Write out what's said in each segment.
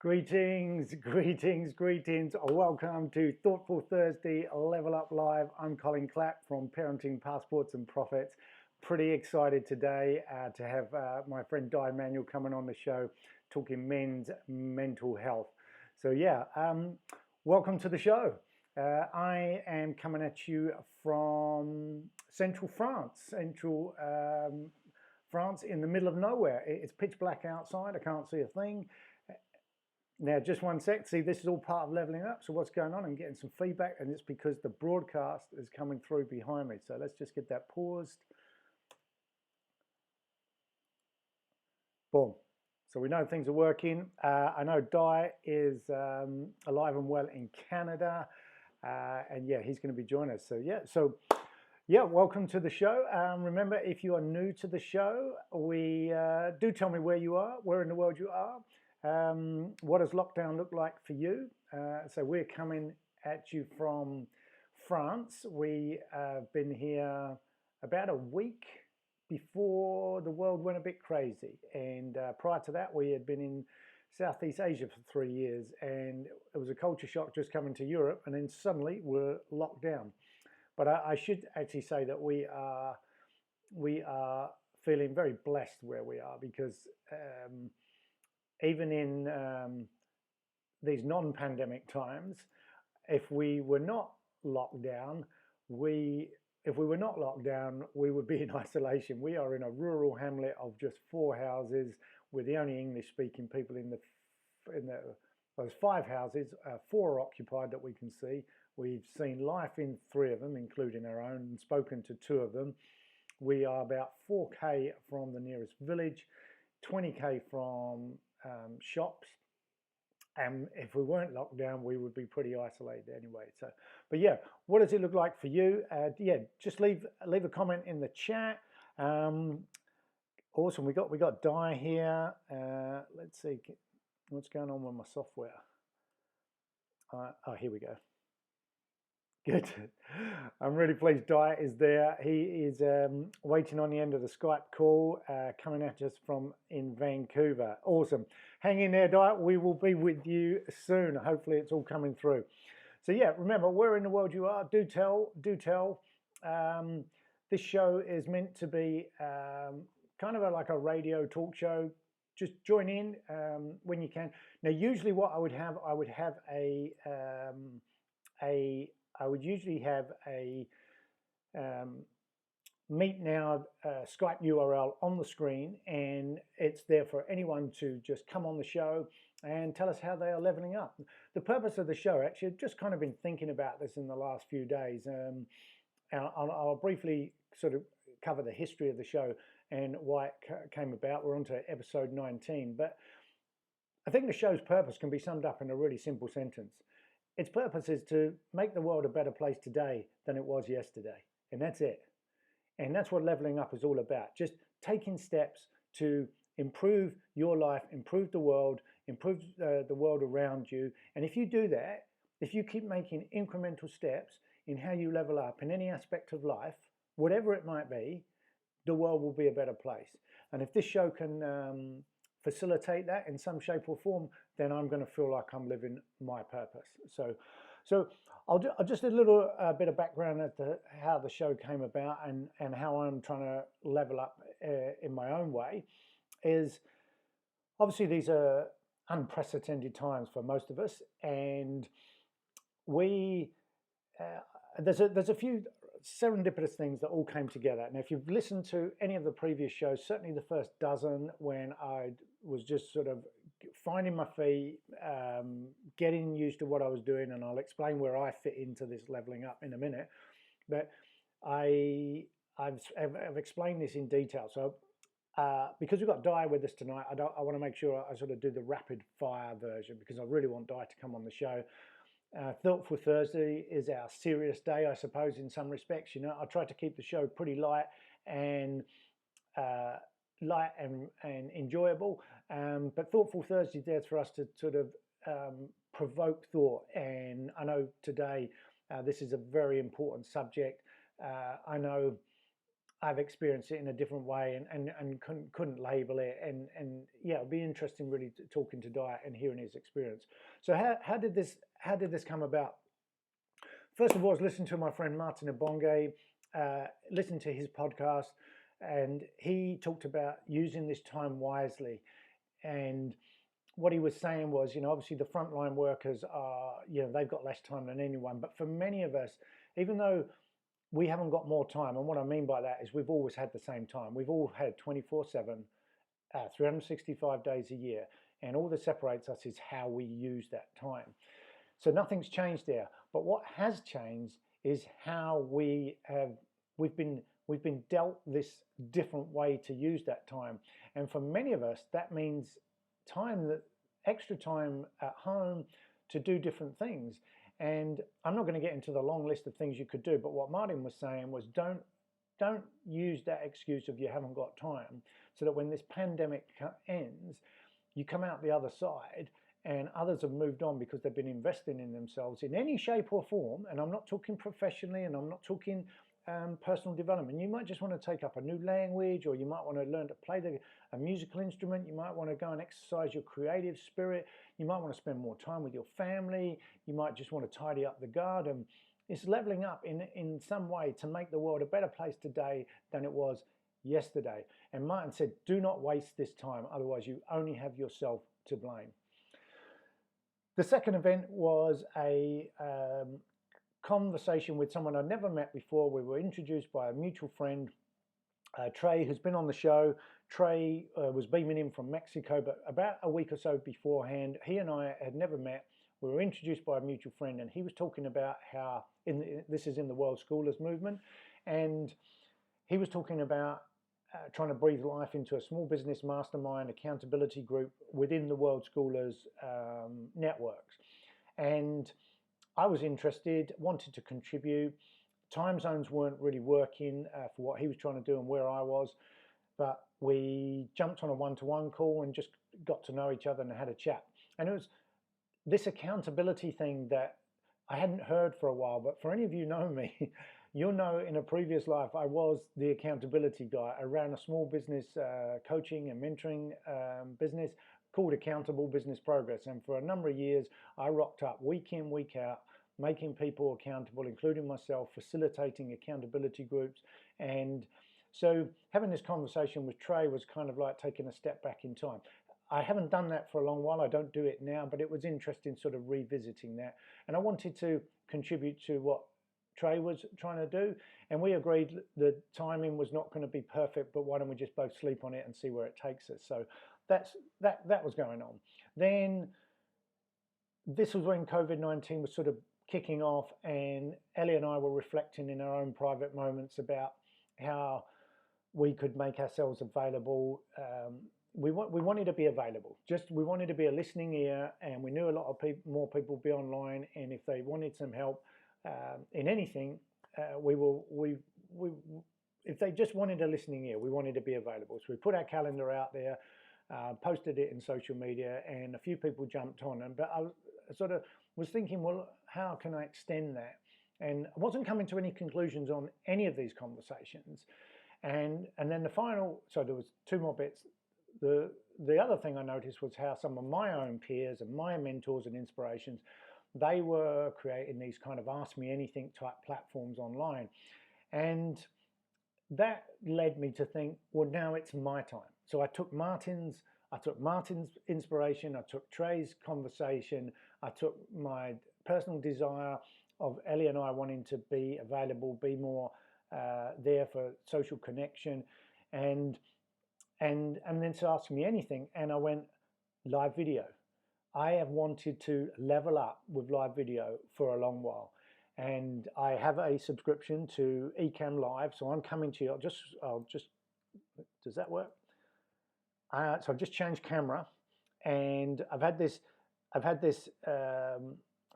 Greetings, greetings, greetings. Welcome to Thoughtful Thursday Level Up Live. I'm Colin from Parenting Passports and Profits. Pretty excited today to have my friend Dai Manuel coming on the show talking men's mental health. So welcome to the show. I am coming at you from central France, France in the middle of nowhere. It's pitch black outside. I can't see a thing. Now, just one sec. See, this is all part of leveling up. So what's going on? I'm getting some feedback, and it's because the broadcast is coming through behind me. So let's just get that paused. Boom. So we know things are working. I know Dai is alive and well in Canada. And yeah, he's going to be joining us. So welcome to the show. Remember, if you are new to the show, do tell me where you are, where in the world you are. What does lockdown look like for you? So we're coming at you from France. We have been here about a week before the world went a bit crazy. And prior to that, we had been in Southeast Asia for 3 years. And it was a culture shock just coming to Europe. And then suddenly we're locked down. But I should actually say that we are feeling very blessed where we are because even in these non-pandemic times, if we were not locked down, we would be in isolation. We are in a rural hamlet of just 4 houses. We're the only English-speaking people there's 5 houses, 4 are occupied that we can see. We've seen life in 3 of them, including our own, and spoken to 2 of them. We are about 4K from the nearest village, 20K from shops, and if we weren't locked down, we would be pretty isolated anyway. So, but yeah, what does it look like for you? Just leave a comment in the chat. Awesome, we got Dai here. Let's see what's going on with my software. Here we go. Good. I'm really pleased Dai is there. He is waiting on the end of the Skype call, coming at us from in Vancouver. Awesome. Hang in there, Dai. We will be with you soon. Hopefully it's all coming through. So yeah, remember, where in the world you are, do tell. This show is meant to be kind of like a radio talk show. Just join in when you can. Now, usually what I would have I would usually have a Meet Now Skype URL on the screen, and it's there for anyone to just come on the show and tell us how they are leveling up. The purpose of the show, actually, I've just kind of been thinking about this in the last few days. I'll briefly sort of cover the history of the show and why it came about. We're on to episode 19, but I think the show's purpose can be summed up in a really simple sentence. Its purpose is to make the world a better place today than it was yesterday. And that's it. And that's what leveling up is all about. Just taking steps to improve your life, improve the world around you. And if you do that, if you keep making incremental steps in how you level up in any aspect of life, whatever it might be, the world will be a better place. And if this show can facilitate that in some shape or form, then I'm going to feel like I'm living my purpose. So I'll just a little bit of background as to how the show came about and how I'm trying to level up in my own way. Is obviously these are unprecedented times for most of us, and there's a few serendipitous things that all came together. Now, if you've listened to any of the previous shows, certainly the first dozen, when I was just sort of finding my feet, getting used to what I was doing, and I'll explain where I fit into this leveling up in a minute. But I've explained this in detail. So because we've got Dai with us tonight, I want to make sure I sort of do the rapid fire version because I really want Dai to come on the show. Thoughtful Thursday is our serious day, I suppose, in some respects. You know, I try to keep the show pretty light and enjoyable. But Thoughtful Thursday is there for us to sort of provoke thought. And I know today this is a very important subject. I know I've experienced it in a different way and couldn't label it. And yeah, it'd be interesting really talking to Dai and hearing his experience. So how did this come about? First of all, I was listening to my friend Martin Abonge, listened to his podcast, and he talked about using this time wisely. And what he was saying was, obviously the frontline workers are, they've got less time than anyone. But for many of us, even though we haven't got more time, and what I mean by that is we've always had the same time. We've all had 24/7, 365 days a year. And all that separates us is how we use that time. So nothing's changed there. But what has changed is how we've been dealt this different way to use that time. And for many of us, that means extra time at home to do different things. And I'm not going to get into the long list of things you could do, but what Martin was saying was don't use that excuse of you haven't got time, so that when this pandemic ends, you come out the other side and others have moved on because they've been investing in themselves in any shape or form. And I'm not talking professionally, and I'm not talking personal development. You might just want to take up a new language, or you might want to learn to play a musical instrument. You might want to go and exercise your creative spirit. You might want to spend more time with your family. You might just want to tidy up the garden. It's leveling up in some way to make the world a better place today than it was yesterday. And Martin said, do not waste this time, otherwise you only have yourself to blame. The second event was a conversation with someone I'd never met before. We were introduced by a mutual friend, Trey, who's been on the show. Trey was beaming in from Mexico, but about a week or so beforehand, he and I had never met. We were introduced by a mutual friend, and he was talking about how, this is in the World Schoolers movement, and he was talking about trying to breathe life into a small business mastermind accountability group within the World Schoolers networks. And I was interested, wanted to contribute. Time zones weren't really working for what he was trying to do and where I was, but we jumped on a one-to-one call and just got to know each other and had a chat. And it was this accountability thing that I hadn't heard for a while, but for any of you who know me, you'll know in a previous life I was the accountability guy. I ran a small business coaching and mentoring business called Accountable Business Progress. And for a number of years, I rocked up week in, week out, making people accountable, including myself, facilitating accountability groups. And so having this conversation with Trey was kind of like taking a step back in time. I haven't done that for a long while. I don't do it now, but it was interesting sort of revisiting that. And I wanted to contribute to what Trey was trying to do. And we agreed the timing was not going to be perfect, but why don't we just both sleep on it and see where it takes us? So that was going on. Then this was when COVID-19 was sort of kicking off, and Ellie and I were reflecting in our own private moments about how we could make ourselves available. We wanted to be available. We wanted to be a listening ear, and we knew a lot of more people would be online, and if they wanted some help in anything, if they just wanted a listening ear, we wanted to be available. So we put our calendar out there, posted it in social media, and a few people jumped on. But I was thinking, well, how can I extend that? And I wasn't coming to any conclusions on any of these conversations. And then so there was two more bits. The other thing I noticed was how some of my own peers and my mentors and inspirations, they were creating these kind of ask me anything type platforms online. And that led me to think, well, now it's my time. So I took Martin's inspiration, I took Trey's conversation, I took my personal desire of Ellie and I wanting to be available, be more there for social connection, and then to ask me anything, and I went live video. I have wanted to level up with live video for a long while, and I have a subscription to Ecamm Live, so I'm coming to you. I'll just does that work? So I've just changed camera, and I've had this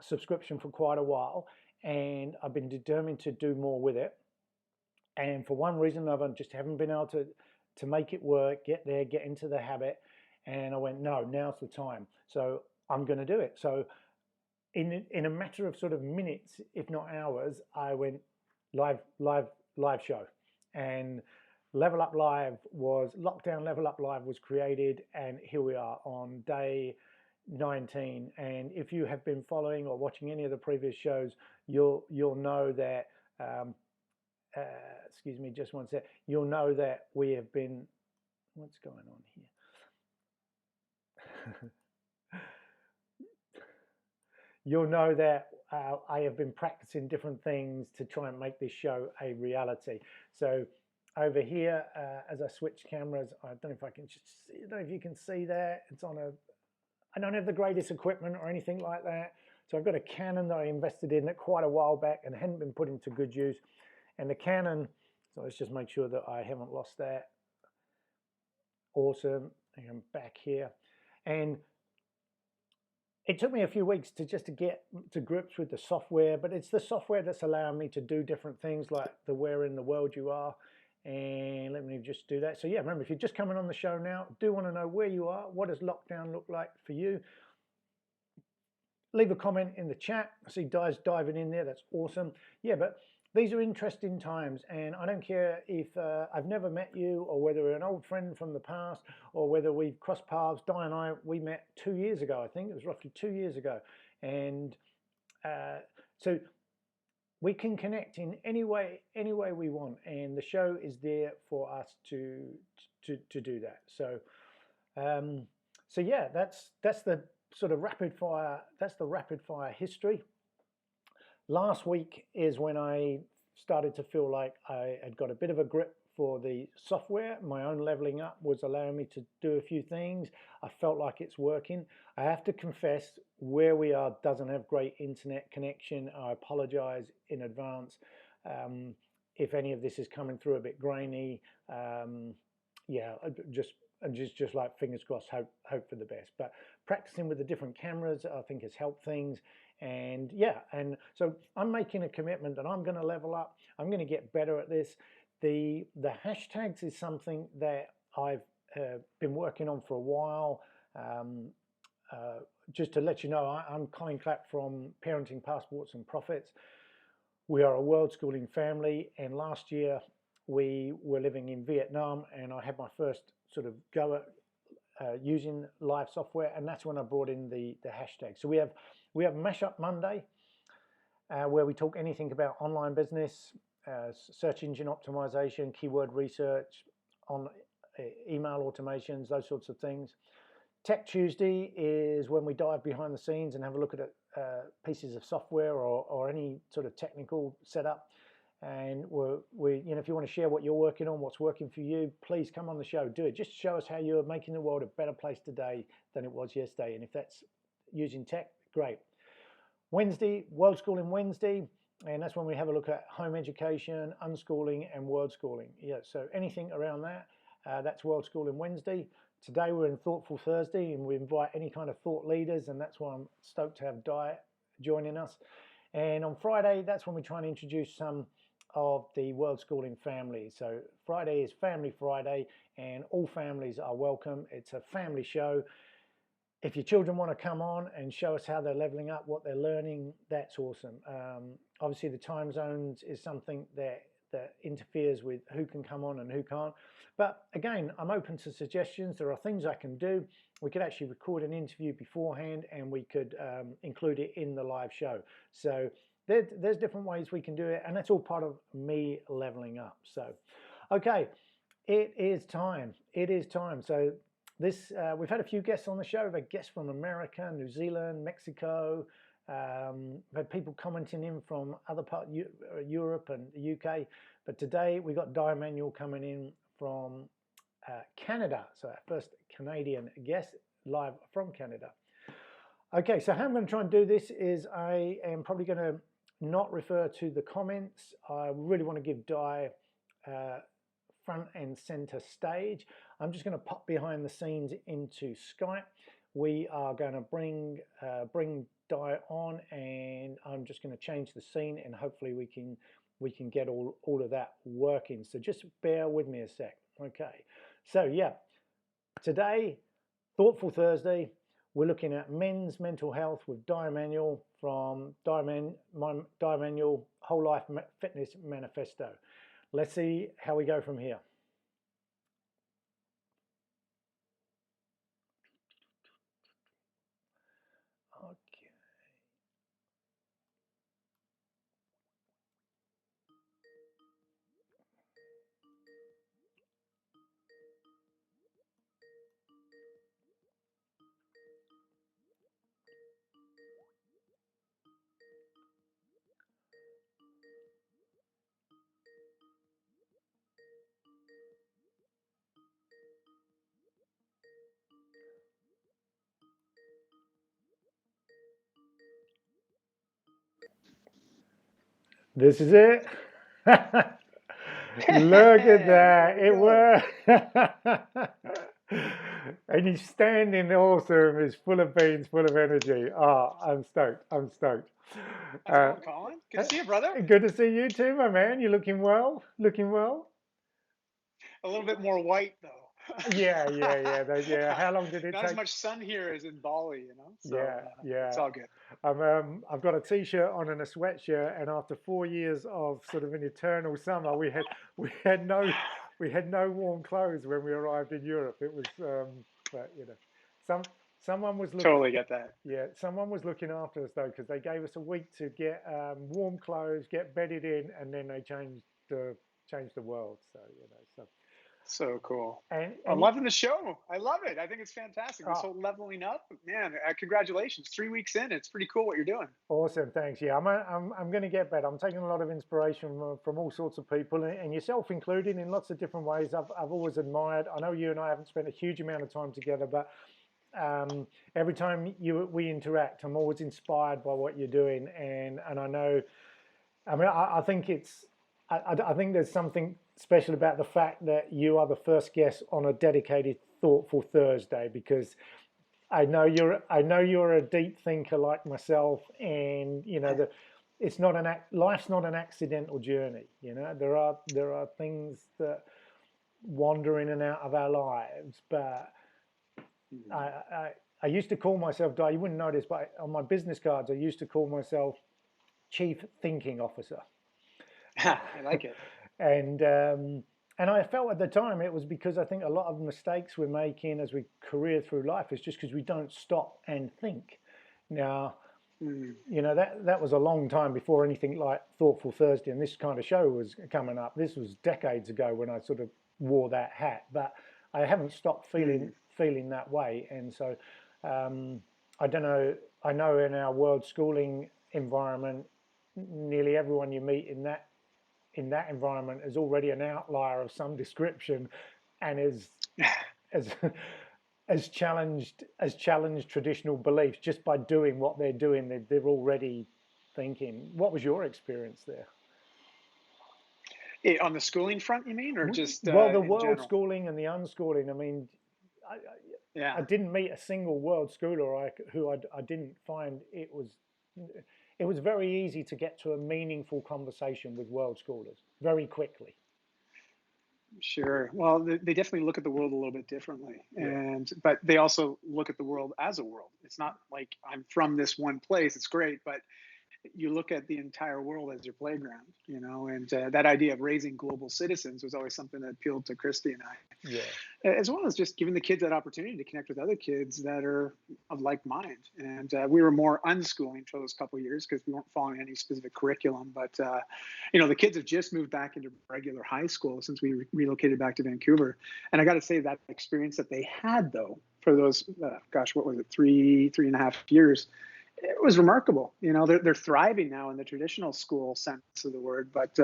subscription for quite a while, and I've been determined to do more with it. And for one reason or another, I just haven't been able to make it work, get into the habit. And I went, no, now's the time. So I'm going to do it. So in a matter of sort of minutes, if not hours, I went live show. and Level Up Live was lockdown. Level Up Live was created, and here we are on day 19. And if you have been following or watching any of the previous shows, you'll know that. Excuse me, just one sec. You'll know that we have been. What's going on here? You'll know that I have been practicing different things to try and make this show a reality. So over here, as I switch cameras, I don't know if I can just see, I don't know if you can see that. It's on a, I don't have the greatest equipment or anything like that. So I've got a Canon that I invested in quite a while back and hadn't been put into good use. And the Canon, so let's just make sure that I haven't lost that. Awesome. I'm back here. And it took me a few weeks to get to grips with the software, but it's the software that's allowing me to do different things like the where in the world you are. And let me just do that. So yeah, remember, if you're just coming on the show now, do want to know where you are. What does lockdown look like for you? Leave a comment in the chat. I see Dai's diving in there. That's awesome. Yeah, but these are interesting times, and I don't care if I've never met you or whether we're an old friend from the past or whether we've crossed paths. Dai and I, we met 2 years ago, I think. It was roughly 2 years ago. And so we can connect in any way we want, and the show is there for us to do that. So so yeah, that's the sort of rapid fire. That's the rapid fire history. Last week is when I started to feel like I had got a bit of a grip for the software. My own leveling up was allowing me to do a few things. I felt like it's working. I have to confess, where we are doesn't have great internet connection. I apologize in advance if any of this is coming through a bit grainy. Yeah, just like fingers crossed, hope for the best. But practicing with the different cameras, I think, has helped things. And yeah, and so I'm making a commitment that I'm going to level up. I'm going to get better at this. The hashtags is something that I've been working on for a while. Just to let you know, I'm Colin from Parenting Passports and Profits. We are a world schooling family, and last year we were living in Vietnam, and I had my first sort of go at using live software, and that's when I brought in the hashtag. So we have Mashup Monday, where we talk anything about online business, search engine optimization, keyword research, on email automations, those sorts of things. Tech Tuesday is when we dive behind the scenes and have a look at pieces of software or any sort of technical setup. And we you know, if you want to share what you're working on, what's working for you, please come on the show. Do it. Just show us how you're making the world a better place today than it was yesterday. And if that's using tech, great. Wednesday, World Schooling Wednesday, and that's when we have a look at home education, unschooling, and world schooling. Yeah, so anything around that, that's World Schooling Wednesday. Today we're in Thoughtful Thursday, and we invite any kind of thought leaders, and that's why I'm stoked to have Dai joining us. And on Friday, that's when we try and introduce some of the World Schooling family. So Friday is Family Friday, and all families are welcome. It's a family show. If your children want to come on and show us how they're leveling up, what they're learning, that's awesome. Obviously, the time zones is something that interferes with who can come on and who can't. But again, I'm open to suggestions. There are things I can do. We could actually record an interview beforehand, and we could include it in the live show. So there's different ways we can do it, and that's all part of me leveling up. So, okay, it is time. It is time. So this we've had a few guests on the show. We've had guests from America, New Zealand, Mexico. We've had people commenting in from other parts, Europe and the UK. But today we got Dai Manuel coming in from Canada. So our first Canadian guest live from Canada. Okay, so how I'm going to try and do this is I am probably going to not refer to the comments. I really want to give Dai front and center stage. I'm just going to pop behind the scenes into Skype. We are going to bring Dai on, and I'm just going to change the scene, and hopefully we can get all of that working. So just bear with me a sec. Okay, so yeah, today, Thoughtful Thursday, we're looking at men's mental health with Dai Manuel from Dai Manuel Whole Life Fitness Manifesto. let's see how we go from here. Okay. This is it. Look at that. It worked. And he's standing awesome. He's full of beans, full of energy. Oh, I'm stoked. I'm stoked. How's it going, Colin? Good to see you, brother. Good to see you too, my man. You're looking well. Looking well. A little bit more white though. Yeah. How long did it Not as take? much sun here as in Bali, So Yeah, it's yeah. all good. I've got a t-shirt on and a sweatshirt, and after 4 years of sort of an eternal summer, we had no we had no warm clothes when we arrived in Europe. It was, but some someone was looking. Totally get that. Yeah, someone was looking after us though, because they gave us a week to get warm clothes, get bedded in, and then they changed the world. So. So cool. I'm And loving the show. I love it. I think it's fantastic. This oh, whole leveling up, man. Congratulations. 3 weeks in, it's pretty cool what you're doing. awesome, thanks. Yeah, I'm going to get better. I'm taking a lot of inspiration from all sorts of people, and yourself included, in lots of different ways. I've always admired. I know you and I haven't spent a huge amount of time together, but every time we interact, I'm always inspired by what you're doing, and I know. I mean, I think I think there's something special about the fact that you are the first guest on a dedicated Thoughtful Thursday, because I know you're a deep thinker like myself, and it's not life's not an accidental journey. There are things that wander in and out of our lives, but I, I I used to call myself, Di, you wouldn't know this, but on my business cards I used to call myself Chief Thinking Officer. I like it. and and I felt at the time it was because I think a lot of mistakes we're making as we career through life is just because we don't stop and think. Now, Mm. that was a long time before anything like Thoughtful Thursday and this kind of show was coming up. This was decades ago when I sort of wore that hat, but I haven't stopped Mm. feeling that way. And so I don't know. I know in our world schooling environment, nearly everyone you meet in that environment is already an outlier of some description, and is as as challenged traditional beliefs just by doing what they're doing. They're already thinking. What was your experience there? On the schooling front, you mean, or just Well, the in world general? schooling and the unschooling. I mean, I, I Yeah. didn't meet a single world schooler who I didn't find it was very easy to get to a meaningful conversation with world schoolers very quickly. Sure. Well, they definitely look at the world a little bit differently, Yeah, but they also look at the world as a world. It's not like I'm from this one place. It's great, but you look at the entire world as your playground, and that idea of raising global citizens was always something that appealed to Christy and I, yeah, as well as just giving the kids that opportunity to connect with other kids that are of like mind. And we were more unschooling for those couple of years because we weren't following any specific curriculum. But the kids have just moved back into regular high school since we relocated back to Vancouver. And I got to say that experience that they had though for those, gosh, what was it, 3.5 years, it was remarkable. They're thriving now in the traditional school sense of the word, but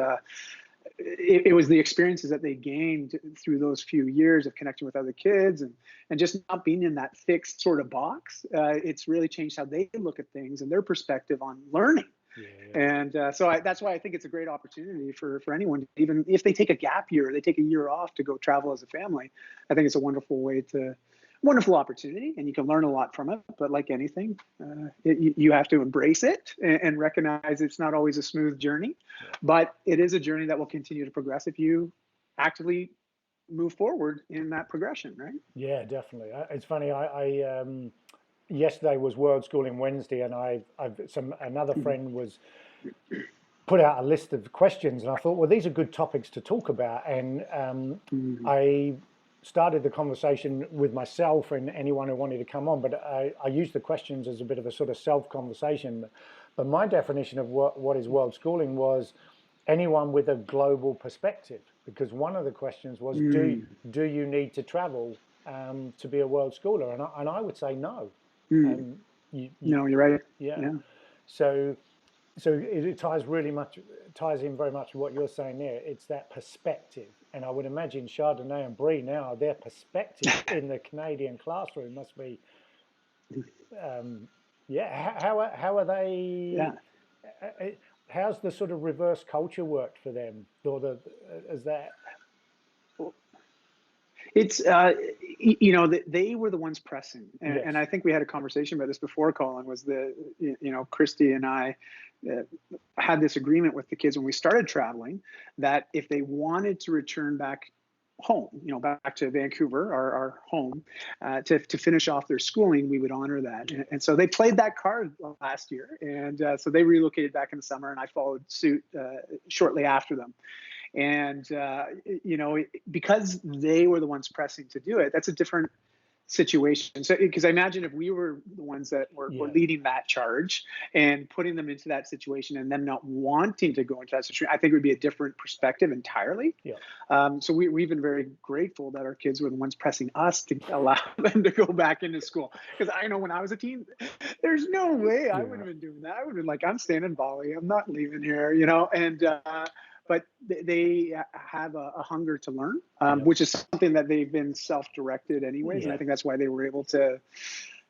it was the experiences that they gained through those few years of connecting with other kids and just not being in that fixed sort of box. It's really changed how they look at things and their perspective on learning. yeah, And that's why I think it's a great opportunity for anyone, even if they take a gap year, they take a year off to go travel as a family. I think it's a wonderful opportunity, and you can learn a lot from it. But like anything, you have to embrace it and recognize it's not always a smooth journey, yeah. but it is a journey that will continue to progress if you actively move forward in that progression, right? Yeah, definitely. It's funny. Yesterday was World Schooling Wednesday, and I've some another Mhm. friend was put out a list of questions, and I thought, well, these are good topics to talk about. And I started the conversation with myself and anyone who wanted to come on, but I used the questions as a bit of a sort of self-conversation. But my definition of what is world schooling was anyone with a global perspective, because one of the questions was, do you need to travel to be a world schooler? And I would say no. No, you're right. Yeah. So it ties in very much with what you're saying there. It's that perspective, and I would imagine Chardonnay and Brie now, their perspective in the Canadian classroom must be, How are they? Yeah. How's the sort of reverse culture worked for them? Or is that? It's they were the ones pressing, and I think we had a conversation about this before. Colin, was Christy and I had this agreement with the kids when we started traveling that if they wanted to return back home, back to Vancouver, our home, to finish off their schooling, we would honor that. And so they played that card last year, and so they relocated back in the summer, and I followed suit shortly after them. And, because they were the ones pressing to do it, that's a different situation. So, because I imagine if we were the ones that were leading that charge and putting them into that situation and them not wanting to go into that situation, I think it would be a different perspective entirely. Yeah. So we've been very grateful that our kids were the ones pressing us to allow them to go back into school. Because I know when I was a teen, there's no way I would have been doing that. I would have been like, I'm staying in Bali. I'm not leaving here, but they have a hunger to learn, which is something that they've been self-directed anyways. And I think that's why they were able to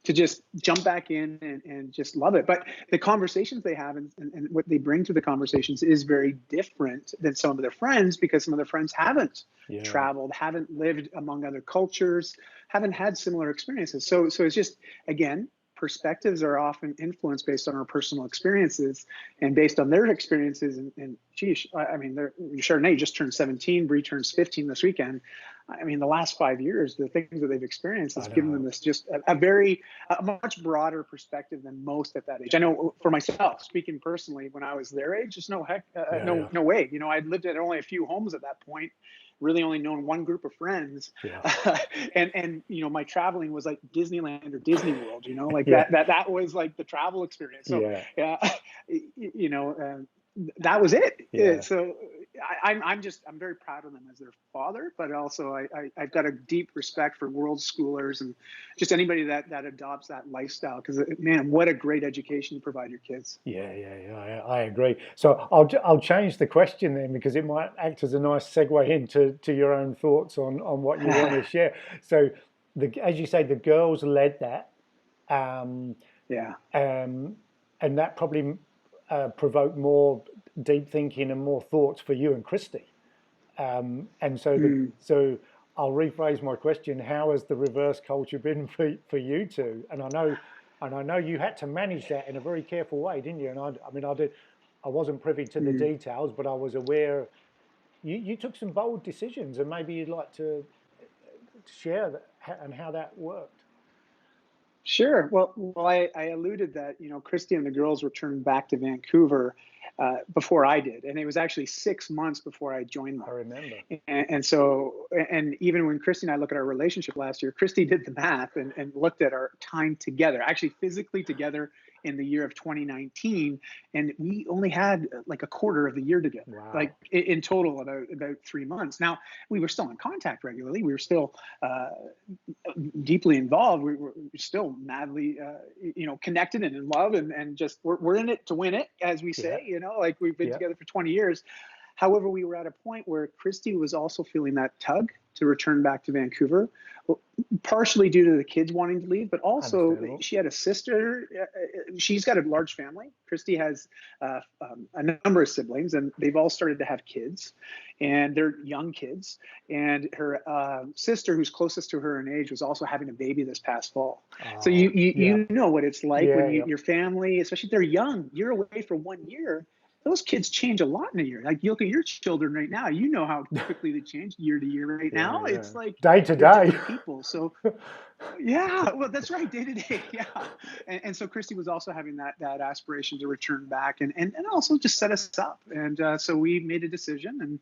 just jump back in and just love it. But the conversations they have and what they bring to the conversations is very different than some of their friends, because some of their friends haven't traveled, haven't lived among other cultures, haven't had similar experiences. So it's just, again, perspectives are often influenced based on our personal experiences and based on their experiences. And geez, I mean, Chardonnay just turned 17, Brie turns 15 this weekend. I mean, the last 5 years, the things that they've experienced has given them this just a much broader perspective than most at that age. I know for myself, speaking personally, when I was their age, just no way. I'd lived at only a few homes at that point, really only known one group of friends. And my traveling was like Disneyland or Disney World, that was like the travel experience. So that was it. So I'm very proud of them as their father, but also I've got a deep respect for world schoolers and just anybody that adopts that lifestyle, because man, what a great education you provide your kids. I agree. So I'll change the question then, because it might act as a nice segue into your own thoughts on what you want to share. So as you say, the girls led that, and that probably provoked more deep thinking and more thoughts for you and Christy. And so so I'll rephrase my question: how has the reverse culture been for you two? And I know you had to manage that in a very careful way, didn't you? And I wasn't privy to the details, but I was aware you took some bold decisions, and maybe you'd like to share that and how that worked. Sure. Well, I alluded that, Christy and the girls returned back to Vancouver before I did. And it was actually 6 months before I joined them. I remember. And even when Christy and I look at our relationship last year, Christy did the math and looked at our time together, actually physically together in the year of 2019. And we only had like a quarter of the year together, like in total about 3 months. Now, we were still in contact regularly. We were still deeply involved. We were still madly, connected and in love, and just we're in it to win it, as we say. Like we've been together for 20 years. However, we were at a point where Christy was also feeling that tug to return back to Vancouver, partially due to the kids wanting to leave, but also she had a sister. She's got a large family. Christy has a number of siblings, and they've all started to have kids, and they're young kids. And her sister, who's closest to her in age, was also having a baby this past fall. So you know what it's like when your family, especially if they're young, you're away for 1 year. Those kids change a lot in a year. Like you look at your children right now, you know how quickly they change year to year right now. It's like day to day people. So Yeah, well, that's right, day to day. Yeah, and so Christy was also having that aspiration to return back, and also just set us up. And so we made a decision, and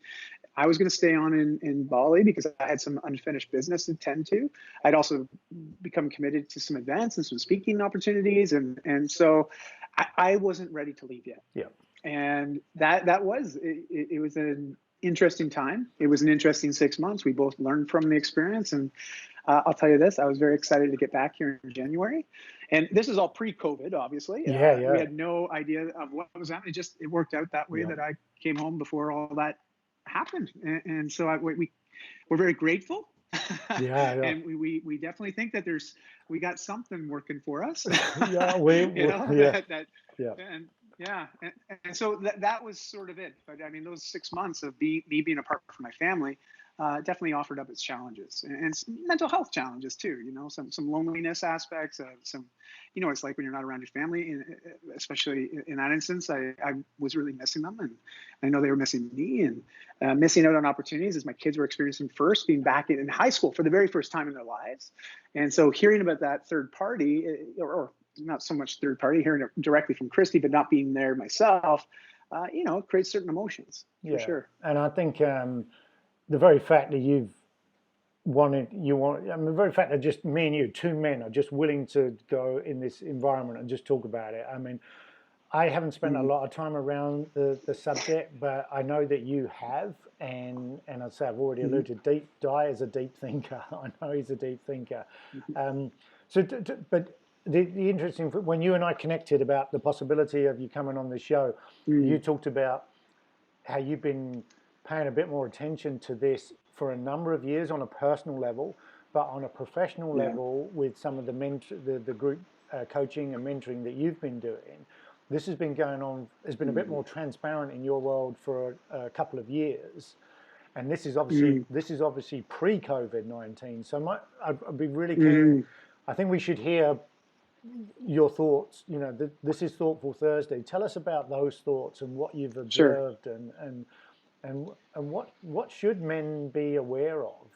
I was going to stay on in Bali because I had some unfinished business to tend to. I'd also become committed to some events and some speaking opportunities, and so I wasn't ready to leave yet. Yeah. And that was it was an interesting time. It was an interesting 6 months. We both learned from the experience, and I'll tell you this: I was very excited to get back here in January. And this is all pre-COVID, obviously. Yeah, We yeah, had no idea of what was happening. It worked out that way yeah, that I came home before all that happened, and so we're very grateful. yeah, yeah. And we definitely think that we got something working for us. Yeah, You know yeah, that yeah, and yeah, and so that was sort of it. But I mean, those 6 months of me being apart from my family definitely offered up its challenges, and some mental health challenges too. You know, some loneliness aspects, some, you know, it's like when you're not around your family, and especially in that instance, I was really missing them, and I know they were missing me, and missing out on opportunities as my kids were experiencing first being back in high school for the very first time in their lives. And so hearing about that third party, or not so much third party, hearing it directly from Christy, but not being there myself, you know, it creates certain emotions for yeah. sure. And I think the very fact that I mean, the very fact that just me and you, two men, are just willing to go in this environment and just talk about it. I mean, I haven't spent a Mm, lot of time around the subject, but I know that you have, and I'd say I've already mhm, alluded. Dai is a deep thinker. I know he's a deep thinker. mhm, Um, but the interesting, when you and I connected about the possibility of you coming on the show, you mm, talked about how you've been paying a bit more attention to this for a number of years on a personal level, but on a professional yeah. level with some of the group coaching and mentoring that you've been doing. This has been going on, has been a bit Mm, more transparent in your world for a couple of years. And mm, this is obviously pre-COVID-19. So I'd be really keen. mm, I think we should hear your thoughts. You know, this is Thoughtful Thursday. Tell us about those thoughts and what you've sure. observed, and what should men be aware of?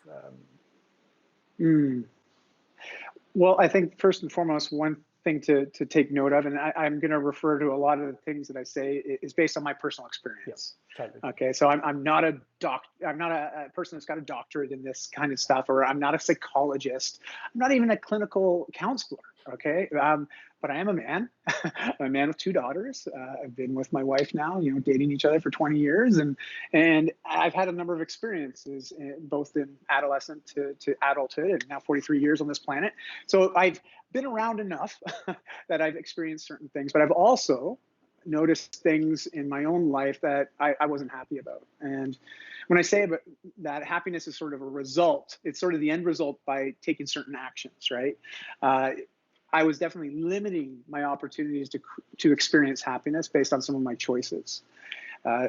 Mm. Well, I think first and foremost, one thing to take note of, and I'm going to refer to a lot of the things that I say is based on my personal Yeah, experience. totally. Okay, so I'm not I'm not a person that's got a doctorate in this kind of stuff, or I'm not a psychologist. I'm not even a clinical counselor. Okay, but I am a man. I'm a man with two daughters. I've been with my wife now, you know, dating each other for 20 years, and I've had a number of experiences, both in adolescent to adulthood, and now 43 years on this planet. So I've been around enough that I've experienced certain things, but I've also noticed things in my own life that I wasn't happy about. And when I say about that, happiness is sort of a result. It's sort of the end result by taking certain actions, right? Uh, I was definitely limiting my opportunities to experience happiness based on some of my choices.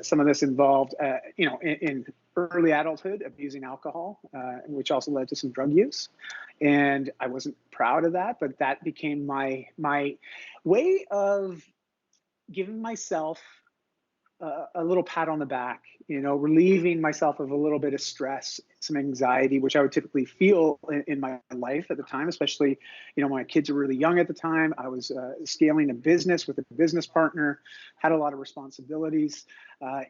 Some of this involved, you know, in early adulthood, abusing alcohol, which also led to some drug use, and I wasn't proud of that. But that became my way of giving myself a little pat on the back, you know, relieving myself of a little bit of stress, some anxiety, which I would typically feel in my life at the time, especially, you know, my kids were really young at the time. I was scaling a business with a business partner, had a lot of responsibilities.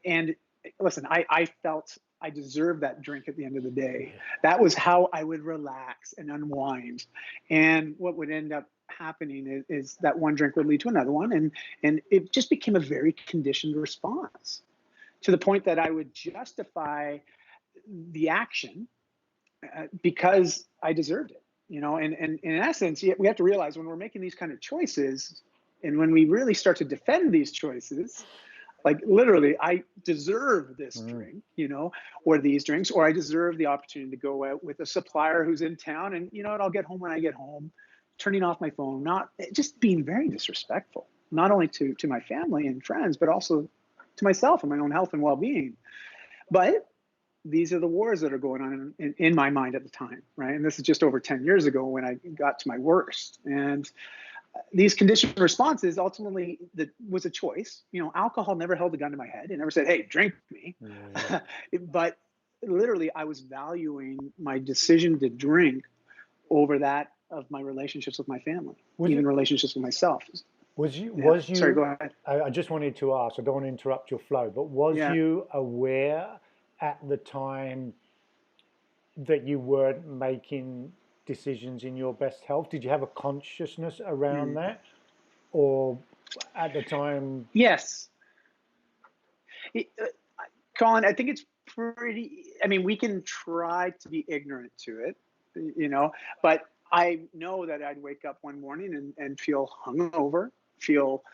And listen, I felt I deserved that drink at the end of the day. Yeah, That was how I would relax and unwind. And what would end up happening is that one drink would lead to another one, and it just became a very conditioned response to the point that I would justify the action because I deserved it. You know, and in essence, we have to realize when we're making these kind of choices, and when we really start to defend these choices, like literally, I deserve this mm, drink, you know, or these drinks, or I deserve the opportunity to go out with a supplier who's in town, and you know what, I'll get home when I get home, turning off my phone, not just being very disrespectful, not only to my family and friends, but also to myself and my own health and well-being. But these are the wars that are going on in my mind at the time, right? And this is just over 10 years ago when I got to my worst. And these conditioned responses ultimately that was a choice. You know, alcohol never held a gun to my head. It never said, "Hey, drink me," yeah, but literally, I was valuing my decision to drink over that of my relationships with my family, Was even it, relationships with myself. Yeah. was Sorry, go you, ahead. I just wanted to ask, I don't want to interrupt your flow, but was Yeah. you aware at the time that you weren't making decisions in your best health? Did you have a consciousness around Mm. that? Or at the time, Yes. It- uh, Colin, I think it's pretty, I mean, we can try to be ignorant to it, but I know that I'd wake up one morning and feel hungover, feel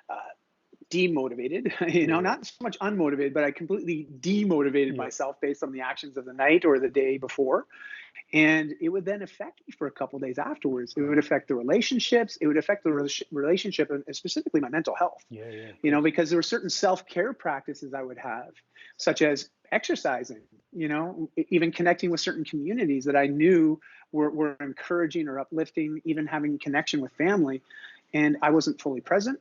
uh, demotivated, yeah, not so much unmotivated, but I completely demotivated yeah, myself based on the actions of the night or the day before. And it would then affect me for a couple of days afterwards. It would affect the relationships. It would affect the relationship and specifically my mental health, yeah, yeah, of course. because there were certain self-care practices I would have, such as exercising, even connecting with certain communities that I knew were encouraging or uplifting, even having connection with family. And I wasn't fully present,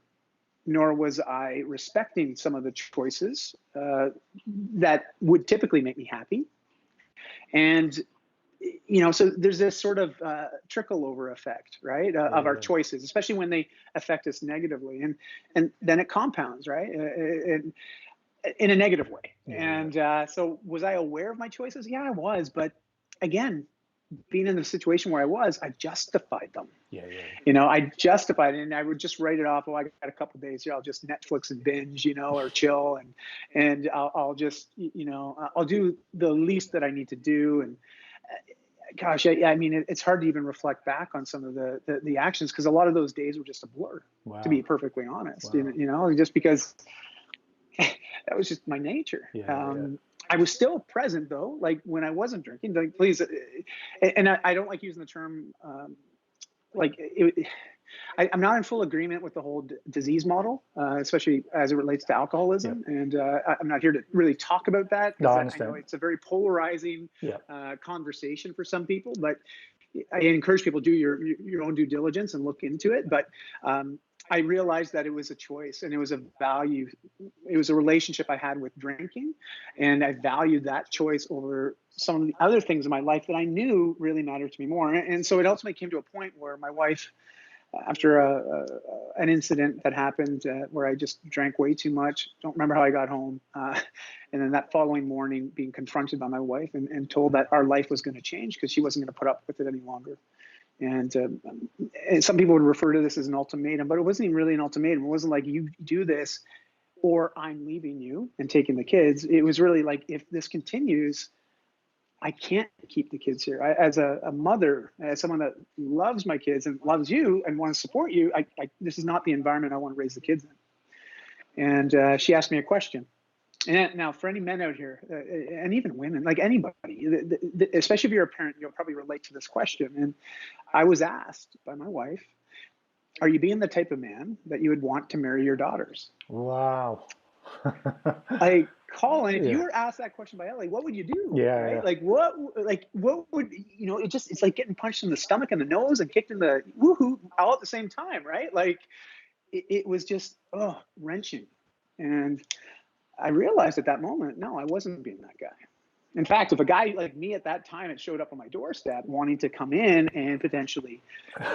nor was I respecting some of the choices that would typically make me happy. And so there's this sort of trickle over effect, right, Yeah, of our yeah, choices, especially when they affect us negatively, and then it compounds, right, in a negative way. yeah, yeah, And so, was I aware of my choices? Yeah, I was, but again, being in the situation where I was, I justified them. yeah, yeah. I justified it, and I would just write it off. Oh, I got a couple of days here. I'll just Netflix and binge, or chill, and I'll just, I'll do the least that I need to do. And gosh, I mean, it's hard to even reflect back on some of the actions, because a lot of those days were just a blur, to be Wow, perfectly honest. wow. Just because that was just my nature. Yeah, yeah, I was still present though, like when I wasn't drinking. Like, please, and I don't like using the term like it, I'm not in full agreement with the whole disease model, especially as it relates to yeah. alcoholism. And I'm not here to really talk about that, No, because I I know understand. it's a very polarizing Yeah, conversation for some people. But I encourage people to do your own due diligence and look into it. But I realized that it was a choice, and it was a value. It was a relationship I had with drinking, and I valued that choice over some of the other things in my life that I knew really mattered to me more. And so it ultimately came to a point where my wife, after an incident that happened where I just drank way too much, don't remember how I got home, and then that following morning being confronted by my wife and told that our life was going to change because she wasn't going to put up with it any longer. And some people would refer to this as an ultimatum, but it wasn't even really an ultimatum. It wasn't like, you do this or I'm leaving you and taking the kids. It was really like, if this continues, I can't keep the kids here. As a mother, as someone that loves my kids and loves you and wants to support you, this is not the environment I want to raise the kids in. And she asked me a question. And now, for any men out here, and even women, like anybody, especially if you're a parent, you'll probably relate to this question. And I was asked by my wife, "Are you being the type of man that you would want to marry your daughters?" wow. Like, Colin, if you Yeah, were asked that question by Ellie, what would you do? yeah, Right? yeah, What would, it's like getting punched in the stomach and the nose and kicked in the woohoo all at the same time, right? Like, it was just, wrenching. And I realized at that moment, no, I wasn't being that guy. In fact, if a guy like me at that time had showed up on my doorstep wanting to come in and potentially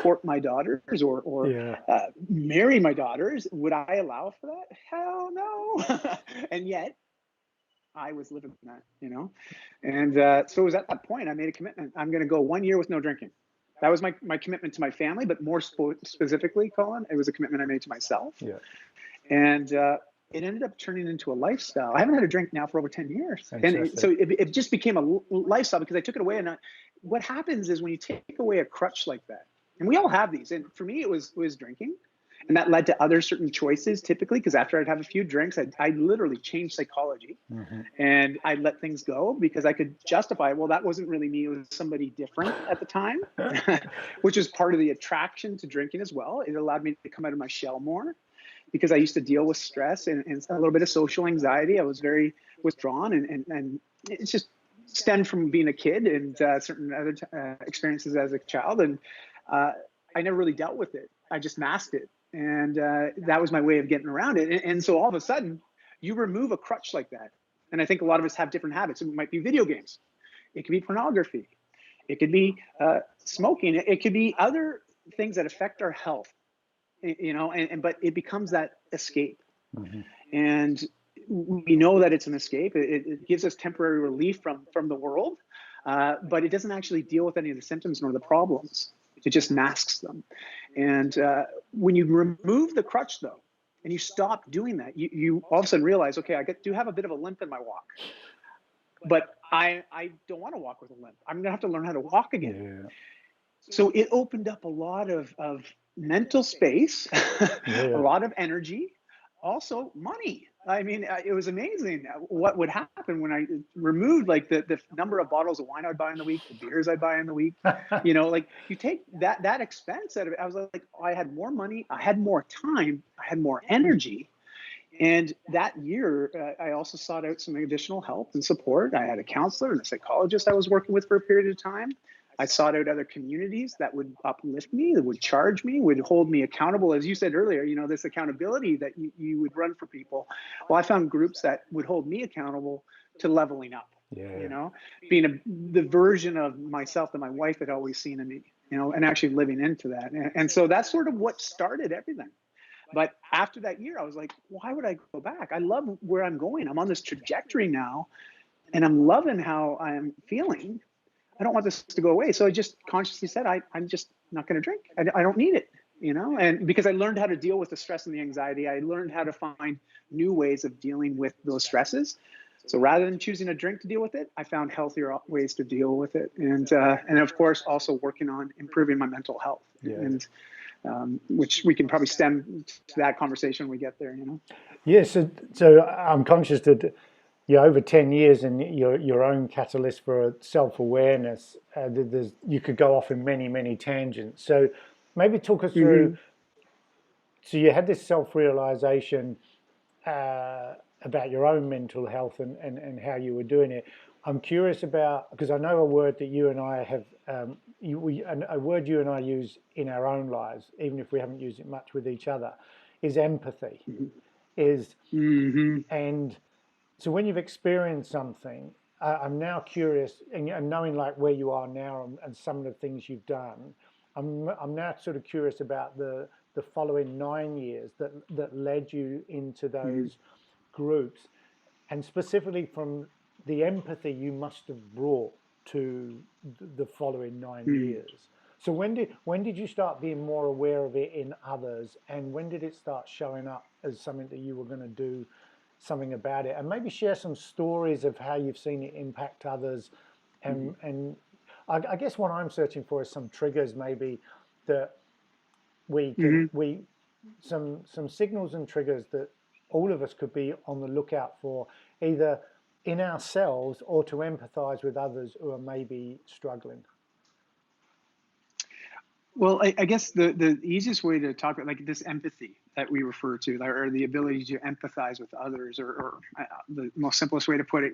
court my daughters or yeah, marry my daughters, would I allow for that? Hell no. And yet I was living that. And so it was at that point I made a commitment. I'm going to go 1 year with no drinking. That was my commitment to my family, but more specifically, Colin, it was a commitment I made to myself. yeah. And it ended up turning into a lifestyle. I haven't had a drink now for over 10 years. And Fantastic. so it just became a lifestyle because I took it away. And what happens is when you take away a crutch like that, and we all have these, and for me, it was drinking. And that led to other certain choices typically, because after I'd have a few drinks, I literally changed psychology Hmm. and I let things go because I could justify, well, that wasn't really me. It was somebody different at the time, which is part of the attraction to drinking as well. It allowed me to come out of my shell more, because I used to deal with stress and a little bit of social anxiety. I was very withdrawn, and it's just stemmed from being a kid and certain other experiences as a child. And I never really dealt with it. I just masked it. And that was my way of getting around it. And so all of a sudden, you remove a crutch like that. And I think a lot of us have different habits. It might be video games. It could be pornography. It could be smoking. It could be other things that affect our health, but it becomes that escape. Mm-hmm. And we know that it's an escape. It gives us temporary relief from the world, but it doesn't actually deal with any of the symptoms nor the problems. It just masks them. And when you remove the crutch, though, and you stop doing that, you all of a sudden realize, okay, I do have a bit of a limp in my walk, but I don't want to walk with a limp. I'm gonna have to learn how to walk again. Yeah. So it opened up a lot of mental space, a lot of energy, also money. I mean, it was amazing what would happen when I removed like the number of bottles of wine I'd buy in the week, the beers I'd buy in the week. Like you take that expense out of it. I was like, I had more money, I had more time, I had more energy. And that year, I also sought out some additional help and support. I had a counselor and a psychologist I was working with for a period of time. I sought out other communities that would uplift me, that would charge me, would hold me accountable. As you said earlier, this accountability that you would run for people. Well, I found groups that would hold me accountable to leveling up, being the version of myself that my wife had always seen in me, and actually living into that. And so that's sort of what started everything. But after that year, I was like, why would I go back? I love where I'm going. I'm on this trajectory now, and I'm loving how I'm feeling. I don't want this to go away. So I just consciously said, I'm just not going to drink. I don't need it, and because I learned how to deal with the stress and the anxiety, I learned how to find new ways of dealing with those stresses. So rather than choosing a drink to deal with it, I found healthier ways to deal with it. And of course, also working on improving my mental health. And which we can probably stem to that conversation when we get there, Yeah, so I'm conscious that you're over 10 years and your own catalyst for self-awareness. You could go off in many, many tangents. So maybe talk us through, so you had this self-realization about your own mental health and how you were doing it. I'm curious about, because I know a word that you and I have, a word you and I use in our own lives, even if we haven't used it much with each other, is empathy. And so when you've experienced something, I'm now curious, and knowing like where you are now and some of the things you've done, I'm now sort of curious about the following 9 years that led you into those groups, and specifically from the empathy you must have brought to the following 9 years. So when did you start being more aware of it in others, and when did it start showing up as something that you were going to do something about it? And maybe share some stories of how you've seen it impact others. And I guess what I'm searching for is some triggers, maybe that we can some signals and triggers that all of us could be on the lookout for, either in ourselves or to empathize with others who are maybe struggling. Well, I guess the easiest way to talk about like this empathy that we refer to, or the ability to empathize with others, or the most simplest way to put it,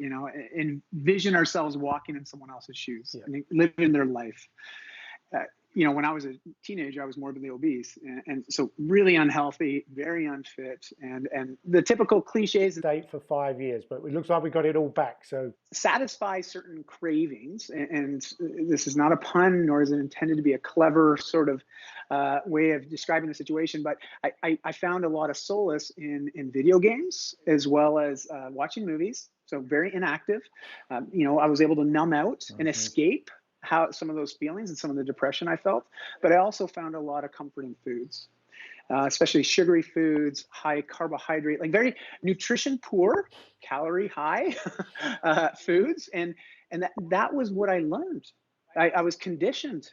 envision ourselves walking in someone else's shoes, living their life. When I was a teenager, I was morbidly obese, and so really unhealthy, very unfit, and the typical cliches. Date for 5 years, but it looks like we got it all back. So satisfy certain cravings, and this is not a pun, nor is it intended to be a clever sort of way of describing the situation, but I found a lot of solace in video games as well as watching movies. So very inactive. I was able to numb out and escape some of those feelings and some of the depression I felt, but I also found a lot of comforting foods, especially sugary foods, high carbohydrate, like very nutrition poor, calorie high foods, and that was what I learned. I was conditioned,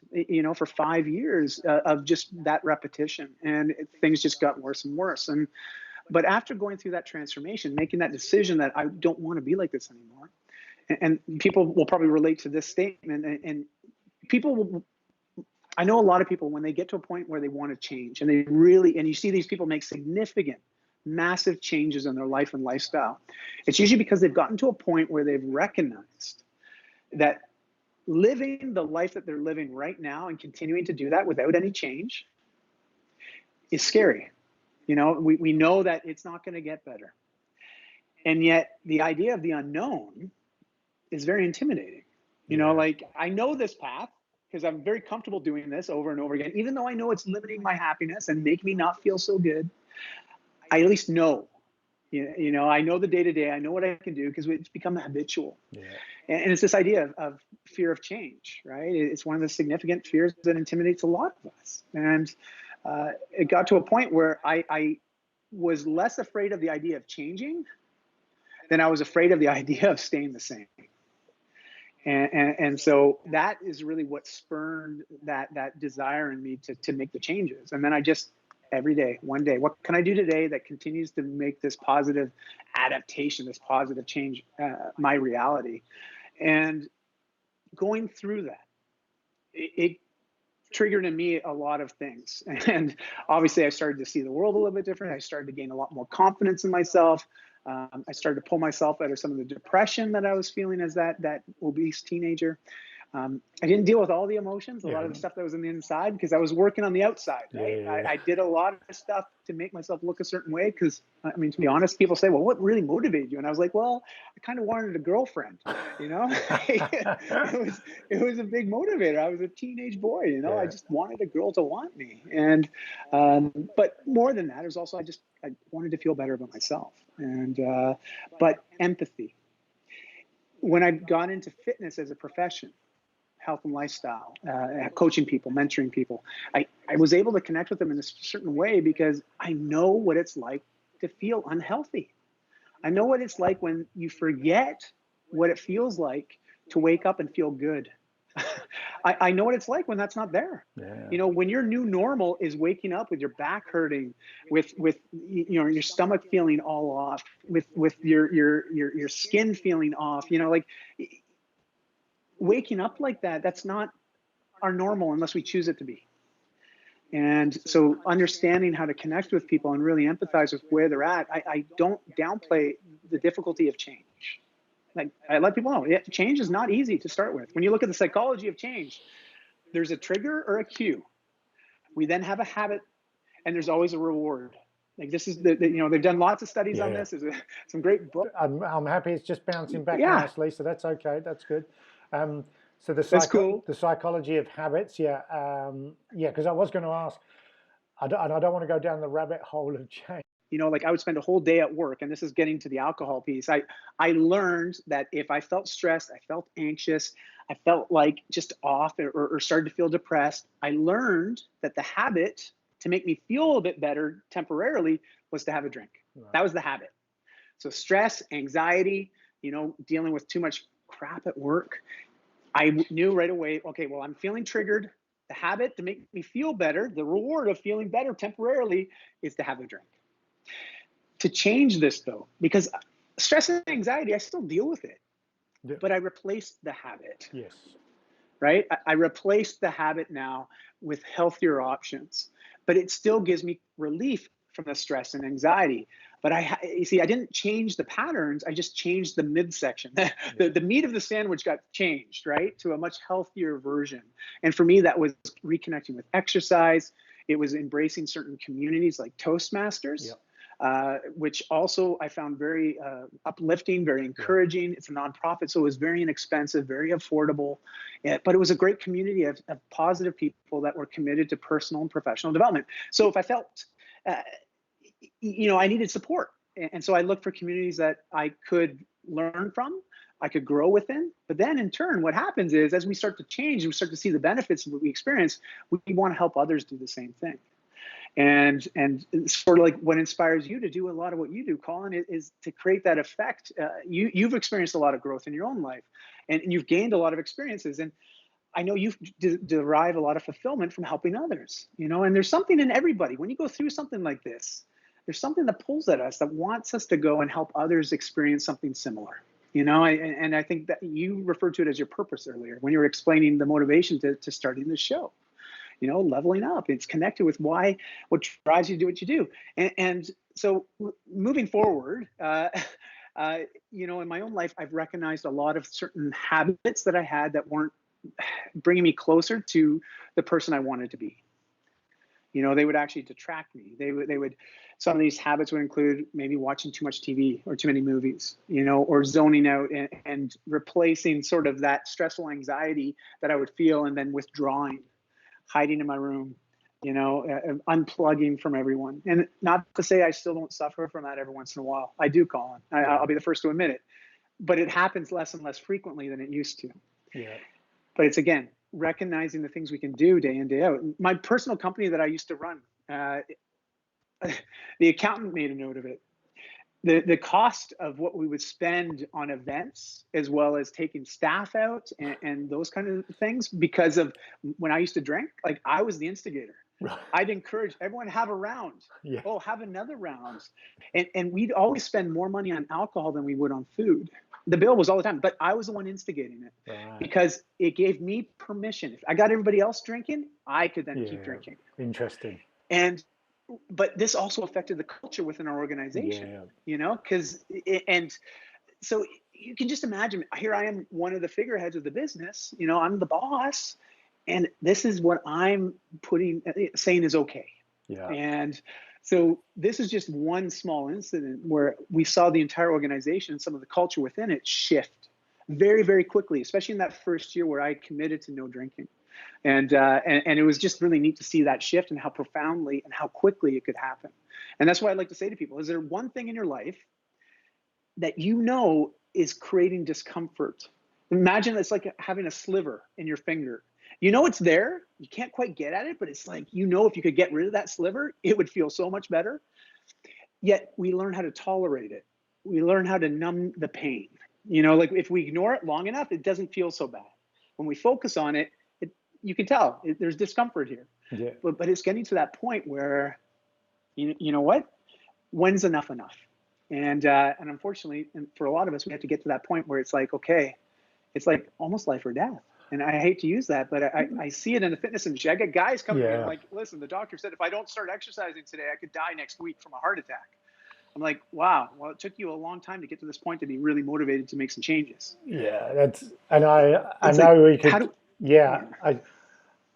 for 5 years of just that repetition, and things just got worse and worse. But after going through that transformation, making that decision that I don't want to be like this anymore. And people will probably relate to this statement, and people will, I know a lot of people, when they get to a point where they want to change, and you see these people make significant, massive changes in their life and lifestyle, it's usually because they've gotten to a point where they've recognized that living the life that they're living right now and continuing to do that without any change is scary. We know that it's not going to get better. And yet the idea of the unknown is very intimidating. You know, like I know this path because I'm very comfortable doing this over and over again, even though I know it's limiting my happiness and make me not feel so good. I at least know, you know, I know the day to day, I know what I can do because it's become habitual. Yeah. And it's this idea of fear of change, right? It's one of the significant fears that intimidates a lot of us. And it got to a point where I was less afraid of the idea of changing than I was afraid of the idea of staying the same. And so that is really what spurned that desire in me to make the changes. And then I just, every day, one day, what can I do today that continues to make this positive adaptation, this positive change, my reality? And going through that, it triggered in me a lot of things. And obviously I started to see the world a little bit different. I started to gain a lot more confidence in myself. I started to pull myself out of some of the depression that I was feeling as that obese teenager. I didn't deal with all the emotions, a lot of the stuff that was on the inside, because I was working on the outside, right? I did a lot of stuff to make myself look a certain way because, I mean, to be honest, people say, well, what really motivated you? And I was like, well, I kind of wanted a girlfriend, you know? it was a big motivator. I was a teenage boy, you know? I just wanted a girl to want me. And, but more than that, it was also, I wanted to feel better about myself. And, but empathy. When I got into fitness as a profession, health and lifestyle, coaching people, mentoring people, I was able to connect with them in a certain way because I know what it's like to feel unhealthy. I know what it's like when you forget what it feels like to wake up and feel good. I know what it's like when that's not there. You know, when your new normal is waking up with your back hurting, with you know, your stomach feeling all off, with your skin feeling off, you know, like waking up like that, that's not our normal unless we choose it to be. And so understanding how to connect with people and really empathize with where they're at, I don't downplay the difficulty of change. Like I let people know, change is not easy to start with. When you look at the psychology of change, there's a trigger or a cue. We then have a habit, and there's always a reward. Like this is you know, they've done lots of studies on this. There's some great books. I'm happy it's just bouncing back nicely, so that's okay. That's good. So the psychology of habits, because I was going to ask, I don't want to go down the rabbit hole of change. You know, like I would spend a whole day at work, and this is getting to the alcohol piece. I learned that if I felt stressed, I felt anxious, I felt like just off or started to feel depressed, I learned that the habit to make me feel a bit better temporarily was to have a drink. That was the habit. So stress, anxiety, you know, dealing with too much crap at work. I knew right away, okay, well, I'm feeling triggered. The habit to make me feel better, the reward of feeling better temporarily is to have a drink. To change this though, because stress and anxiety, I still deal with it, but I replaced the habit. Yes. Right? I replaced the habit now with healthier options, but it still gives me relief from the stress and anxiety. But you see, I didn't change the patterns. I just changed the midsection. The meat of the sandwich got changed, right, to a much healthier version. And for me, that was reconnecting with exercise. It was embracing certain communities like Toastmasters. Which also I found very uplifting, very encouraging. It's a nonprofit, so it was very inexpensive, very affordable, but it was a great community of positive people that were committed to personal and professional development. So if I felt, you know, I needed support, and so I looked for communities that I could learn from, I could grow within. But then in turn, what happens is as we start to change and we start to see the benefits of what we experience, we want to help others do the same thing. And it's sort of like what inspires you to do a lot of what you do, Colin, is to create that effect. You've experienced a lot of growth in your own life, and you've gained a lot of experiences. And I know you derive a lot of fulfillment from helping others, you know, and there's something in everybody. When you go through something like this, there's something that pulls at us that wants us to go and help others experience something similar. You know, and I think that you referred to it as your purpose earlier when you were explaining the motivation to starting this show. You know, leveling up. It's connected with what drives you to do what you do. And so moving forward, you know, in my own life, I've recognized a lot of certain habits that I had that weren't bringing me closer to the person I wanted to be. You know, they would actually detract me. They would Some of these habits would include maybe watching too much TV or too many movies, or zoning out, and replacing sort of that stressful anxiety that I would feel, and then withdrawing, hiding in my room, unplugging from everyone. And not to say I still don't suffer from that every once in a while. I do, Colin. I'll be the first to admit it. But it happens less and less frequently than it used to. Yeah. But it's, again, recognizing the things we can do day in, day out. My personal company that I used to run, the accountant made a note of it. The cost of what we would spend on events, as well as taking staff out and those kind of things, because of when I used to drink, like, I was the instigator. Right. I'd encourage everyone to have a round. Yeah. Oh, have another round. And we'd always spend more money on alcohol than we would on food. The bill was all the time, but I was the one instigating it, Right. because it gave me permission. If I got everybody else drinking, I could then keep drinking. Interesting. But this also affected the culture within our organization, and so you can just imagine, here I am, one of the figureheads of the business, I'm the boss, and this is what I'm saying is okay. Yeah. And so this is just one small incident where we saw the entire organization, some of the culture within it, shift very, very quickly, especially in that first year where I committed to no drinking. And it was just really neat to see that shift, and how profoundly and how quickly it could happen. And that's why I'd like to say to people, is there one thing in your life that is creating discomfort? Imagine it's like having a sliver in your finger. It's there. You can't quite get at it, but it's like, if you could get rid of that sliver, it would feel so much better. Yet we learn how to tolerate it. We learn how to numb the pain. Like, if we ignore it long enough, it doesn't feel so bad. When we focus on it, you can tell there's discomfort here. Yeah. But it's getting to that point where, you know what? When's enough? And unfortunately, and for a lot of us, we have to get to that point where it's like, okay, it's like almost life or death. And I hate to use that, but I see it in the fitness industry. I get guys coming in like, listen, the doctor said if I don't start exercising today, I could die next week from a heart attack. I'm like, wow, well, it took you a long time to get to this point to be really motivated to make some changes. Yeah, I know we could.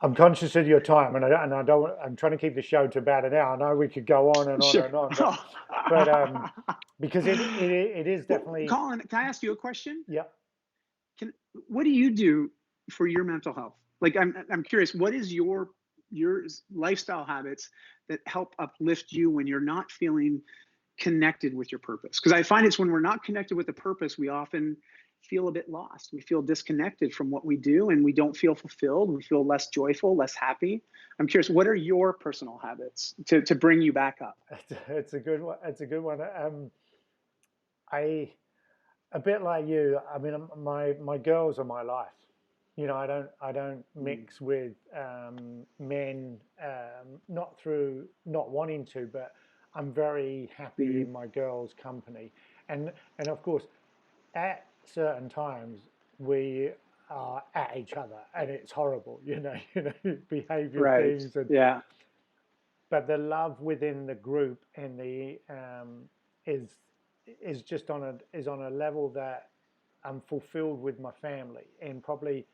I'm conscious of your time, and I'm trying to keep the show to about an hour. I know we could go on and on and on, but because it is definitely. Well, Colin, can I ask you a question? Yeah. What do you do for your mental health? Like, I'm curious, what is your lifestyle habits that help uplift you when you're not feeling connected with your purpose? Because I find it's when we're not connected with the purpose, we often feel a bit lost. We feel disconnected from what we do, and we don't feel fulfilled. We feel less joyful, less happy. I'm curious, what are your personal habits to bring you back up? It's a good one. It's a good one. A bit like you. I mean, my girls are my life. I don't mix with men, not through not wanting to, but I'm very happy in my girls' company, and of course, at certain times we are at each other, and it's horrible, behavior things, and, but the love within the group and the is just on a level that I'm fulfilled with my family, and probably.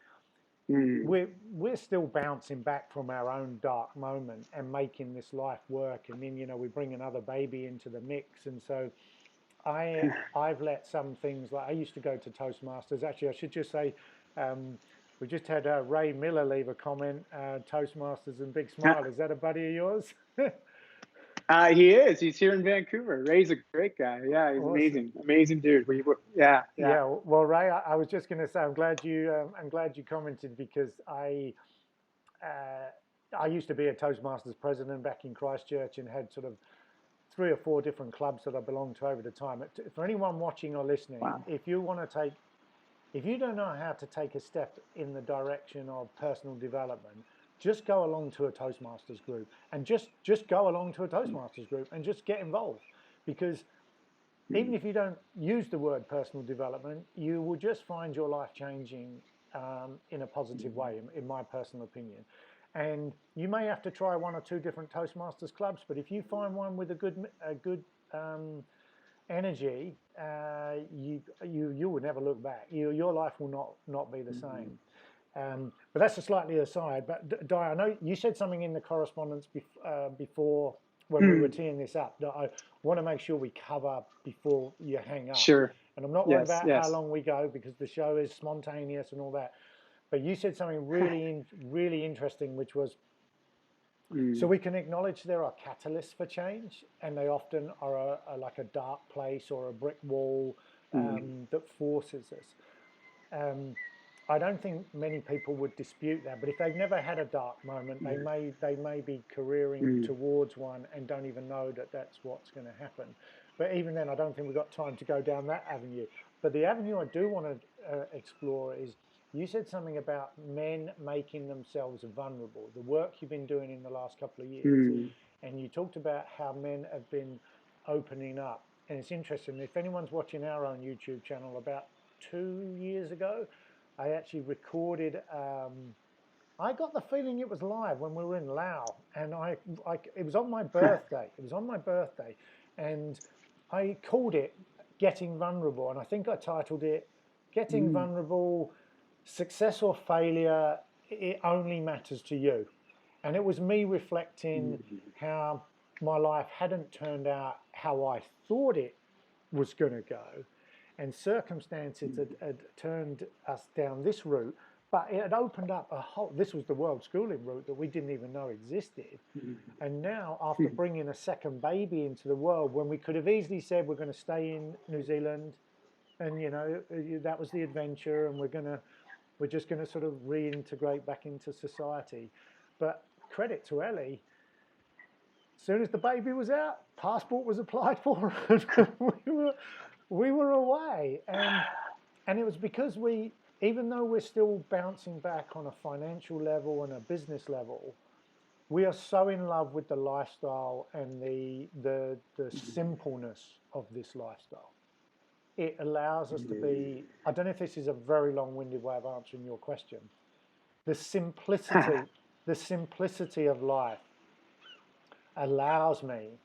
We're still bouncing back from our own dark moment and making this life work, and then we bring another baby into the mix, and so I've let some things, like I used to go to Toastmasters. Actually, I should just say we just had Ray Miller leave a comment. Toastmasters and Big Smile. Is that a buddy of yours? He is. He's here in Vancouver. Ray's a great guy. Yeah, he's awesome. Amazing dude. Yeah. Well, Ray, I was just going to say, I'm glad you commented, because I used to be a Toastmasters president back in Christchurch, and had sort of 3 or 4 different clubs that I belonged to over the time. For anyone watching or listening, if you don't know how to take a step in the direction of personal development, just go along to a Toastmasters group, and just go along to a Toastmasters group and just get involved, because even if you don't use the word personal development, you will just find your life changing in a positive way, in my personal opinion. And you may have to try 1 or 2 different Toastmasters clubs, but if you find one with a good energy, you will never look back. Your life will not be the same. But that's a slightly aside. But Dai, I know you said something in the correspondence before when we were teeing this up that I want to make sure we cover before you hang up. Sure. And I'm not worried Yes. about how Yes. long we go because the show is spontaneous and all that. But you said something really interesting, which was, so we can acknowledge there are catalysts for change, and they often are like a dark place or a brick wall that forces us. I don't think many people would dispute that, but if they've never had a dark moment, they may be careering towards one and don't even know that that's what's going to happen. But even then, I don't think we've got time to go down that avenue. But the avenue I do want to explore is, you said something about men making themselves vulnerable, the work you've been doing in the last couple of years. And you talked about how men have been opening up. And it's interesting, if anyone's watching our own YouTube channel, about 2 years ago, I actually recorded, I got the feeling it was live when we were in Laos, and it was on my birthday. It was on my birthday, and I called it Getting Vulnerable, and I think I titled it Getting Vulnerable, Success or Failure, It Only Matters to You. And it was me reflecting how my life hadn't turned out how I thought it was going to go, and circumstances had turned us down this route, but it had opened up a whole, this was the world schooling route that we didn't even know existed. And now, after bringing a second baby into the world, when we could have easily said we're going to stay in New Zealand, and that was the adventure, and we're just going to sort of reintegrate back into society. But credit to Ellie, as soon as the baby was out, passport was applied for, and we were away. And it was because even though we're still bouncing back on a financial level and a business level, we are so in love with the lifestyle and the simpleness of this lifestyle. It allows us to be, I don't know if this is a very long-winded way of answering your question, the simplicity of life allows me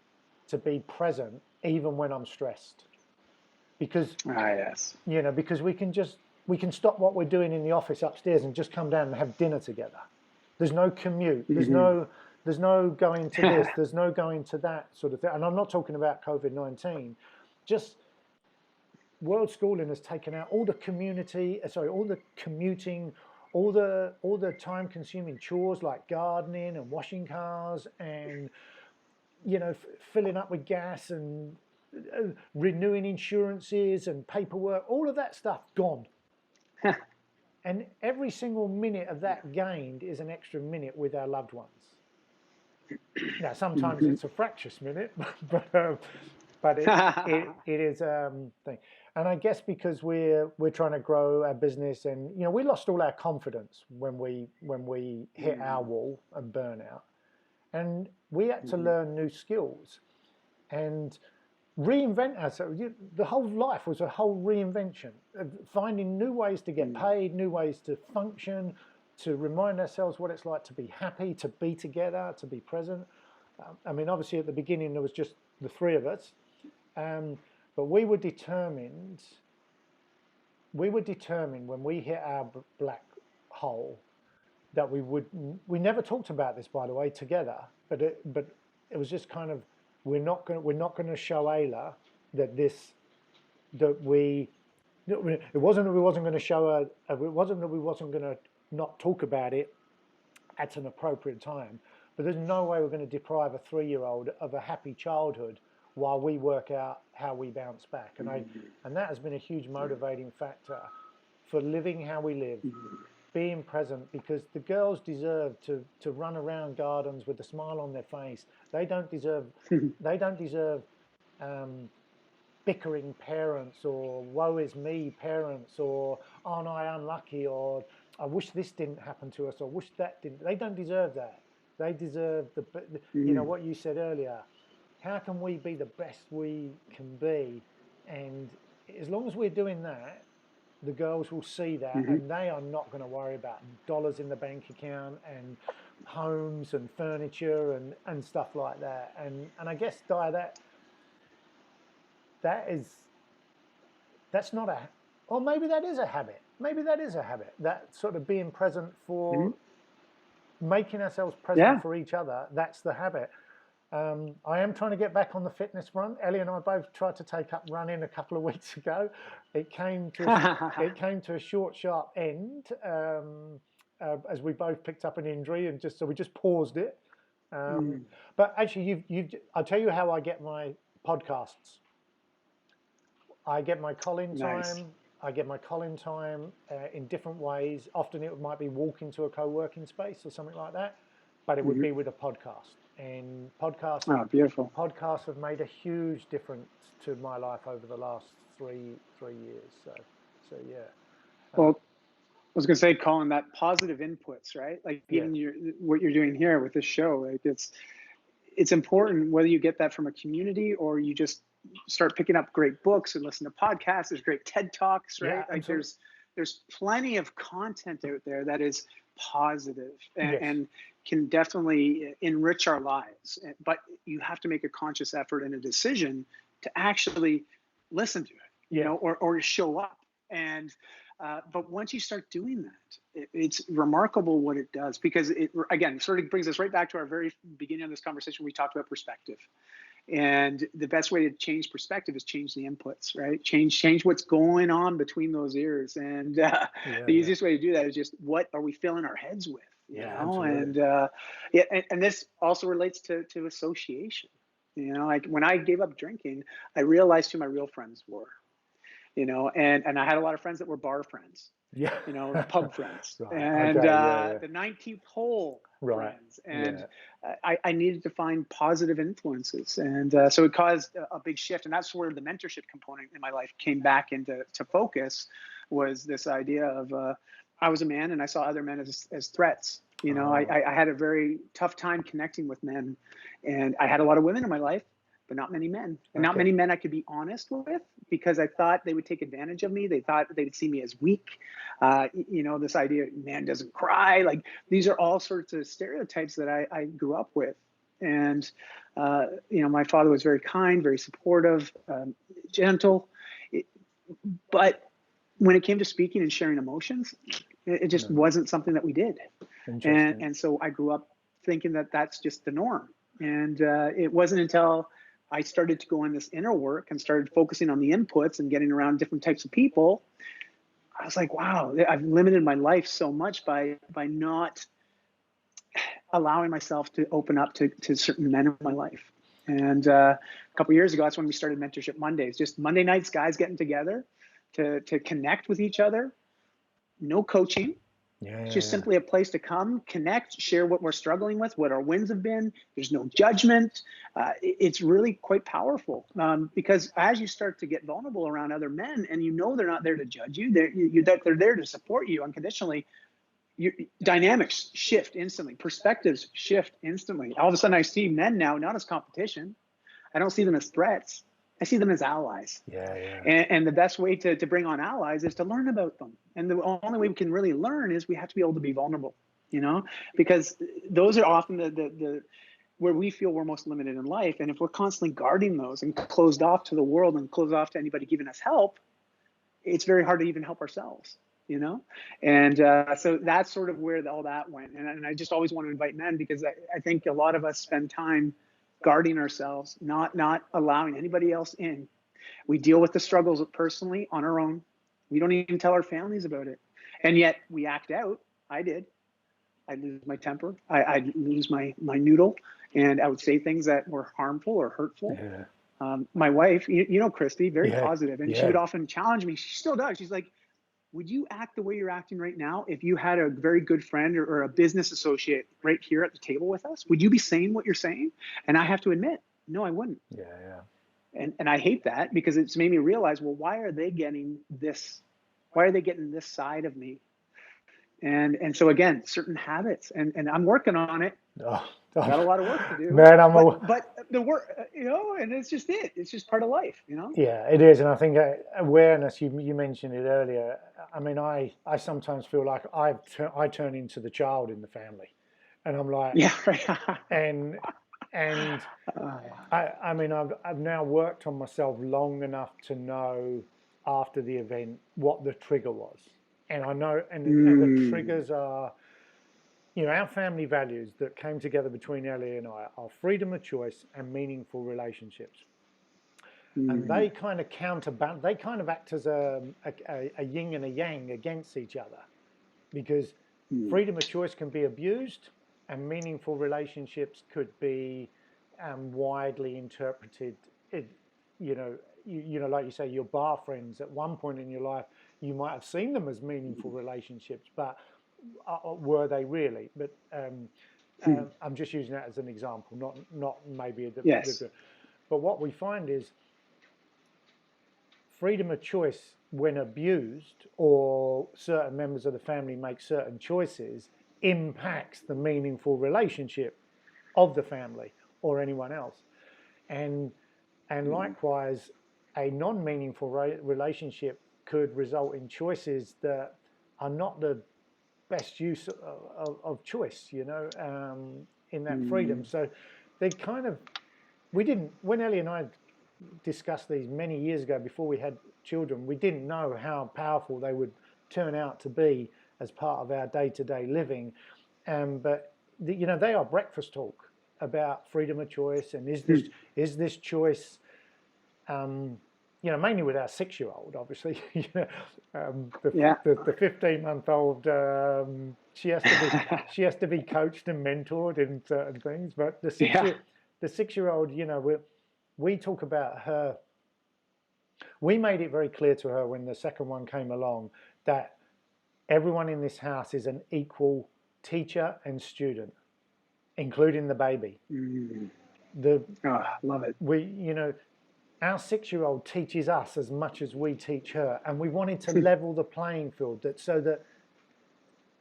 to be present even when I'm stressed. Because because we can stop what we're doing in the office upstairs and just come down and have dinner together. There's no commute. There's no going to this. There's no going to that sort of thing. And I'm not talking about COVID-19. Just world schooling has taken out all the all the commuting, all the time-consuming chores like gardening and washing cars and filling up with gas and renewing insurances and paperwork, all of that stuff gone. And every single minute of that gained is an extra minute with our loved ones. Now, sometimes it's a fractious minute, but it is thing. And I guess because we're trying to grow our business, and we lost all our confidence when we hit our wall and burnout, and we had to learn new skills and reinvent ourselves. The whole life was a whole reinvention, finding new ways to get paid, new ways to function, to remind ourselves what it's like to be happy, to be together, to be present. I mean, obviously at the beginning there was just the three of us, but we were determined when we hit our black hole that we never talked about this, by the way, together, but it was just kind of, we're not going to show Ayla it wasn't that we wasn't going to show her, it wasn't that we wasn't going to not talk about it at an appropriate time, but there's no way we're going to deprive a 3-year-old of a happy childhood while we work out how we bounce back. And that has been a huge motivating factor for living how we live, being present, because the girls deserve to run around gardens with a smile on their face. They don't deserve bickering parents, or woe is me parents, or aren't I unlucky, or I wish this didn't happen to us, or wish that didn't. They don't deserve that. They deserve what you said earlier. How can we be the best we can be? And as long as we're doing that, the girls will see that, and they are not going to worry about dollars in the bank account and homes and furniture and stuff like that. And I guess, Di, that's not a, or maybe that is a habit. Maybe that is a habit, that sort of being present for, making ourselves present for each other. That's the habit. I am trying to get back on the fitness front. Ellie and I both tried to take up running a couple of weeks ago. It came to a short, sharp end as we both picked up an injury, and so we just paused it. But actually, I'll tell you how I get my podcasts. I get my Colin Nice. time. I get my Colin time in different ways. Often it might be walking to a co-working space or something like that, but it would be with a podcast. And Oh, beautiful. podcasts have made a huge difference to my life over the last three years. So yeah. Well, I was going to say, Colin, that positive inputs, right? Like Yeah. even what you're doing here with this show, like it's important whether you get that from a community or you just start picking up great books and listen to podcasts. There's great TED Talks, right? Yeah, Like absolutely. there's plenty of content out there that is positive Yes. and can definitely enrich our lives. But you have to make a conscious effort and a decision to actually listen to it, Yeah. or show up. And but once you start doing that, it's remarkable what it does, because it, again, sort of brings us right back to our very beginning of this conversation. We talked about perspective, and the best way to change perspective is change the inputs, right? Change what's going on between those ears. And the easiest way to do that is just, what are we filling our heads with? Absolutely. And this also relates to association. Like when I gave up drinking, I realized who my real friends were. And I had a lot of friends that were bar friends, Yeah. pub friends, Right. and Okay. Yeah. the 19th hole Right. friends. And Yeah. I needed to find positive influences. And so it caused a big shift. And that's where the mentorship component in my life came back into focus, was this idea of I was a man and I saw other men as threats. I had a very tough time connecting with men, and I had a lot of women in my life, but not many men, and not many men I could be honest with, because I thought they would take advantage of me. They thought they would see me as weak. This idea, man doesn't cry. Like, these are all sorts of stereotypes that I grew up with. And, my father was very kind, very supportive, gentle. But when it came to speaking and sharing emotions, it just wasn't something that we did. And so I grew up thinking that that's just the norm. And it wasn't until I started to go in this inner work and started focusing on the inputs and getting around different types of people, I was like, wow, I've limited my life so much by not allowing myself to open up to certain men in my life. And a couple of years ago, that's when we started Mentorship Mondays. Just Monday nights, guys getting together to connect with each other. No coaching. It's just simply a place to come, connect, share what we're struggling with, what our wins have been. There's no judgment. It's really quite powerful, because as you start to get vulnerable around other men, and they're not there to judge you, they're there to support you unconditionally, your dynamics shift instantly, perspectives shift instantly. All of a sudden, I see men now not as competition. I don't see them as threats. I see them as allies. And the best way to bring on allies is to learn about them. And the only way we can really learn is we have to be able to be vulnerable, because those are often the where we feel we're most limited in life. And if we're constantly guarding those and closed off to the world and closed off to anybody giving us help, it's very hard to even help ourselves. And so that's sort of where all that went. And I just always want to invite men, because I think a lot of us spend time guarding ourselves, not allowing anybody else in. We deal with the struggles personally on our own. We don't even tell our families about it. And yet we act out. I did. I'd lose my temper. I'd lose my noodle. And I would say things that were harmful or hurtful. My wife, Christy, very positive. And she would often challenge me. She still does. She's like, would you act the way you're acting right now if you had a very good friend or a business associate right here at the table with us? Would you be saying what you're saying? And I have to admit, no, I wouldn't. And I hate that, because it's made me realize, well, why are they getting this? Why are they getting this side of me? And so again, certain habits, and I'm working on it. Got a lot of work to do, man. But the work, and it's just part of life, Yeah, it is. And I think awareness, you mentioned it earlier. I mean, I sometimes feel like I turn into the child in the family, and I'm like, and I mean, I've now worked on myself long enough to know after the event what the trigger was, and I know, and the triggers are our family values that came together between Ellie and I are freedom of choice and meaningful relationships. And they kind of counterbalance, they kind of act as a yin and a yang against each other, because freedom of choice can be abused and meaningful relationships could be widely interpreted. Like you say, your bar friends at one point in your life, you might have seen them as meaningful relationships, but were they really? But I'm just using that as an example, not maybe Yes. but what we find is freedom of choice, when abused or certain members of the family make certain choices, impacts the meaningful relationship of the family or anyone else. And likewise, a non-meaningful relationship could result in choices that are not the best use of choice, in that freedom. So they kind of, when Ellie and I discussed these many years ago before we had children, we didn't know how powerful they would turn out to be as part of our day-to-day living. But they are breakfast talk about freedom of choice, and is this choice, mainly with our 6-year-old, obviously. The 15-month-old, she has to be coached and mentored in certain things. But the 6-year-old, we talk about her. We made it very clear to her when the second one came along that everyone in this house is an equal teacher and student, including the baby. Love it. Our 6-year-old teaches us as much as we teach her, and we wanted to level the playing field so that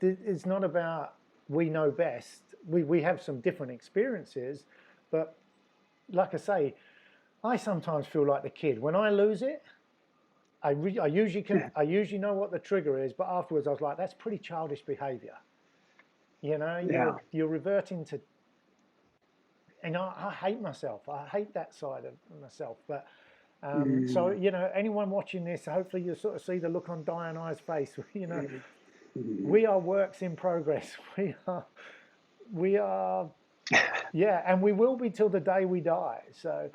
it's not about we know best. We have some different experiences, but like I say, I sometimes feel like the kid. When I lose it, I usually know what the trigger is, but afterwards I was like, that's pretty childish behavior. You're reverting to, and I hate myself. I hate that side of myself. But so anyone watching this, hopefully you sort of see the look on Dai and I's face. We are works in progress. We are, and we will be till the day we die. So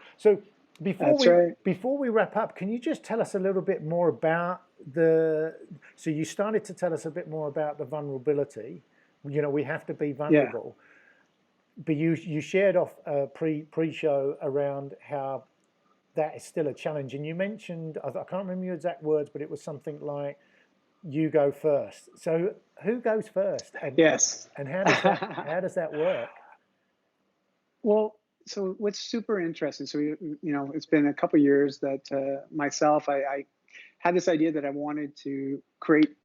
before we wrap up, can you just tell us a little bit more about so you started to tell us a bit more about the vulnerability. We have to be vulnerable. But you shared off pre-show around how that is still a challenge, and you mentioned, I can't remember your exact words, but it was something like, you go first. So who goes first? Yes. And how does that work? Well, so what's super interesting, so it's been a couple of years that myself, I had this idea that I wanted to create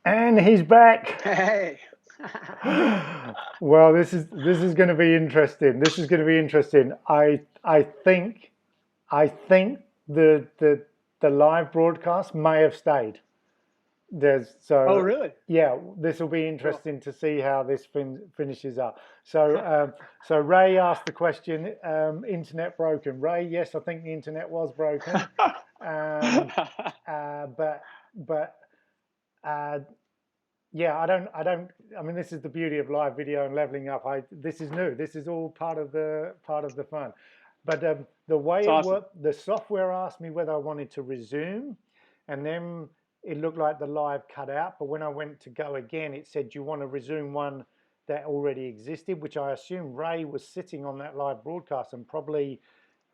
And he's back. Hey. Well, this is going to be interesting. This is going to be interesting. I think the live broadcast may have stayed. Oh, really? Yeah, this will be interesting to see how this finishes up. So so Ray asked the question, internet broken. Ray, yes, I think the internet was broken. But Yeah, I mean, this is the beauty of live video and leveling up. This is new. This is all part of the fun. But the It's way it awesome. worked, the software asked me whether I wanted to resume, and then it looked like the live cut out. But when I went to go again, it said, "Do you want to resume one that already existed?" Which I assume Ray was sitting on that live broadcast, and probably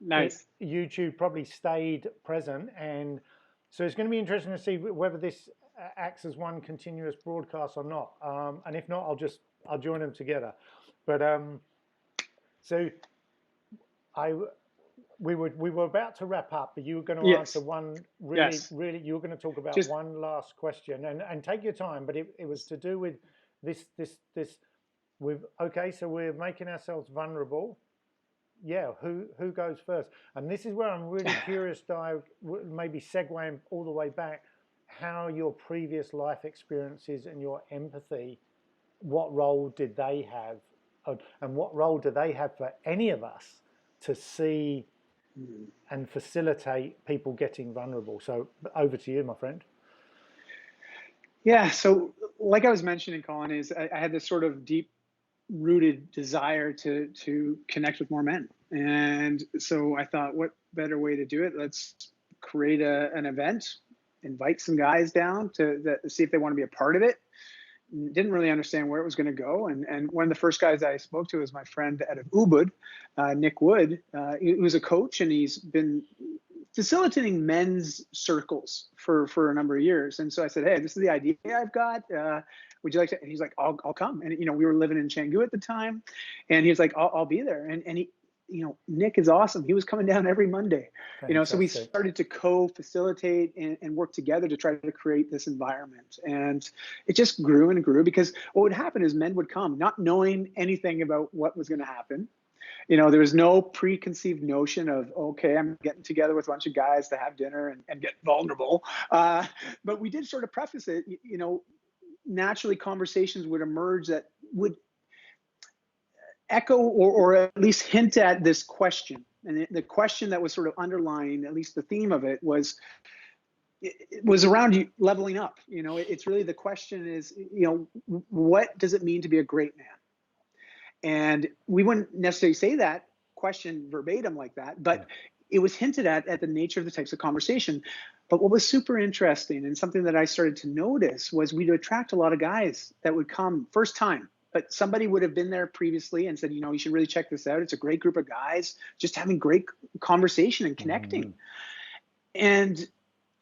Nice. YouTube probably stayed present. And so it's going to be interesting to see whether this acts as one continuous broadcast or not. And if not, I'll join them together. But so I we were about to wrap up, but you were going to answer Yes. one Yes. really you were going to talk about Just one last question, and take your time. But it was to do with this with okay, so we're making ourselves vulnerable. Yeah, who goes first? And this is where I'm really curious, Di, maybe segueing all the way back, how your previous life experiences and your empathy, what role did they have, and what role do they have for any of us to see and facilitate people getting vulnerable? So over to you, my friend. yeah. So like I was mentioning, Colin, is I had this sort of deep rooted desire to connect with more men. And so I thought, what better way to do it? Let's create an event, invite some guys down to see if they want to be a part of it. Didn't really understand where it was going to go. And one of the first guys I spoke to was my friend out of Ubud, Nick Wood. He was a coach, and he's been facilitating men's circles for a number of years. And so I said, hey, this is the idea I've got. Would you like to? And he's like, I'll come. And we were living in Canggu at the time, and he was like, I'll be there. And he, Nick is awesome. He was coming down every Monday. So we Fantastic. started to co-facilitate and work together to try to create this environment. And it just grew and grew, because what would happen is men would come not knowing anything about what was going to happen. There was no preconceived notion of, okay, I'm getting together with a bunch of guys to have dinner and get vulnerable. But we did sort of preface it, naturally conversations would emerge that would echo or at least hint at this question. And the question that was sort of underlying, at least the theme of it was around leveling up. It's really, the question is, what does it mean to be a great man? And we wouldn't necessarily say that question verbatim like that, but it was hinted at the nature of the types of conversation. But what was super interesting, and something that I started to notice, was we'd attract a lot of guys that would come first time, but somebody would have been there previously and said, you should really check this out. It's a great group of guys just having great conversation and connecting. And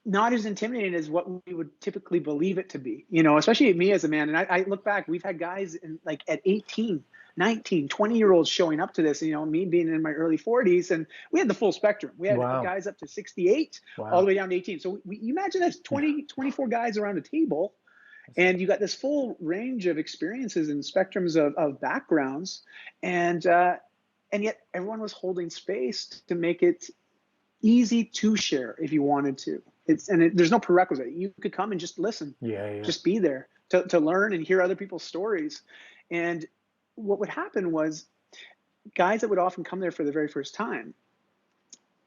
not as intimidating as what we would typically believe it to be, especially me as a man. And I look back, we've had guys at 18, 19, 20-year-olds showing up to this, me being in my early 40s, and we had the full spectrum. We had guys up to 68, all the way down to 18. So you imagine there's 24 guys around a table, and you got this full range of experiences and spectrums of backgrounds. And yet everyone was holding space to make it easy to share if you wanted to. There's no prerequisite. You could come and just listen, just be there to learn and hear other people's stories. And what would happen was, guys that would often come there for the very first time,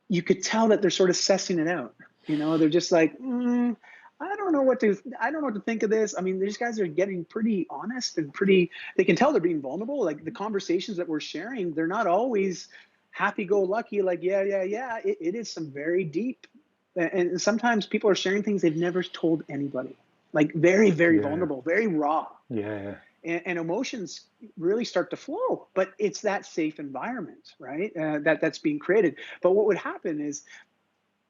you could tell that they're sort of sussing it out. They're just like, I don't know what to think of this. I mean, these guys are getting pretty honest and they can tell they're being vulnerable. Like, the conversations that we're sharing, they're not always happy-go-lucky, like, yeah. It is some very deep, and sometimes people are sharing things they've never told anybody, like very, very vulnerable, very raw. And emotions really start to flow, but it's that safe environment, right? That's being created. But what would happen is,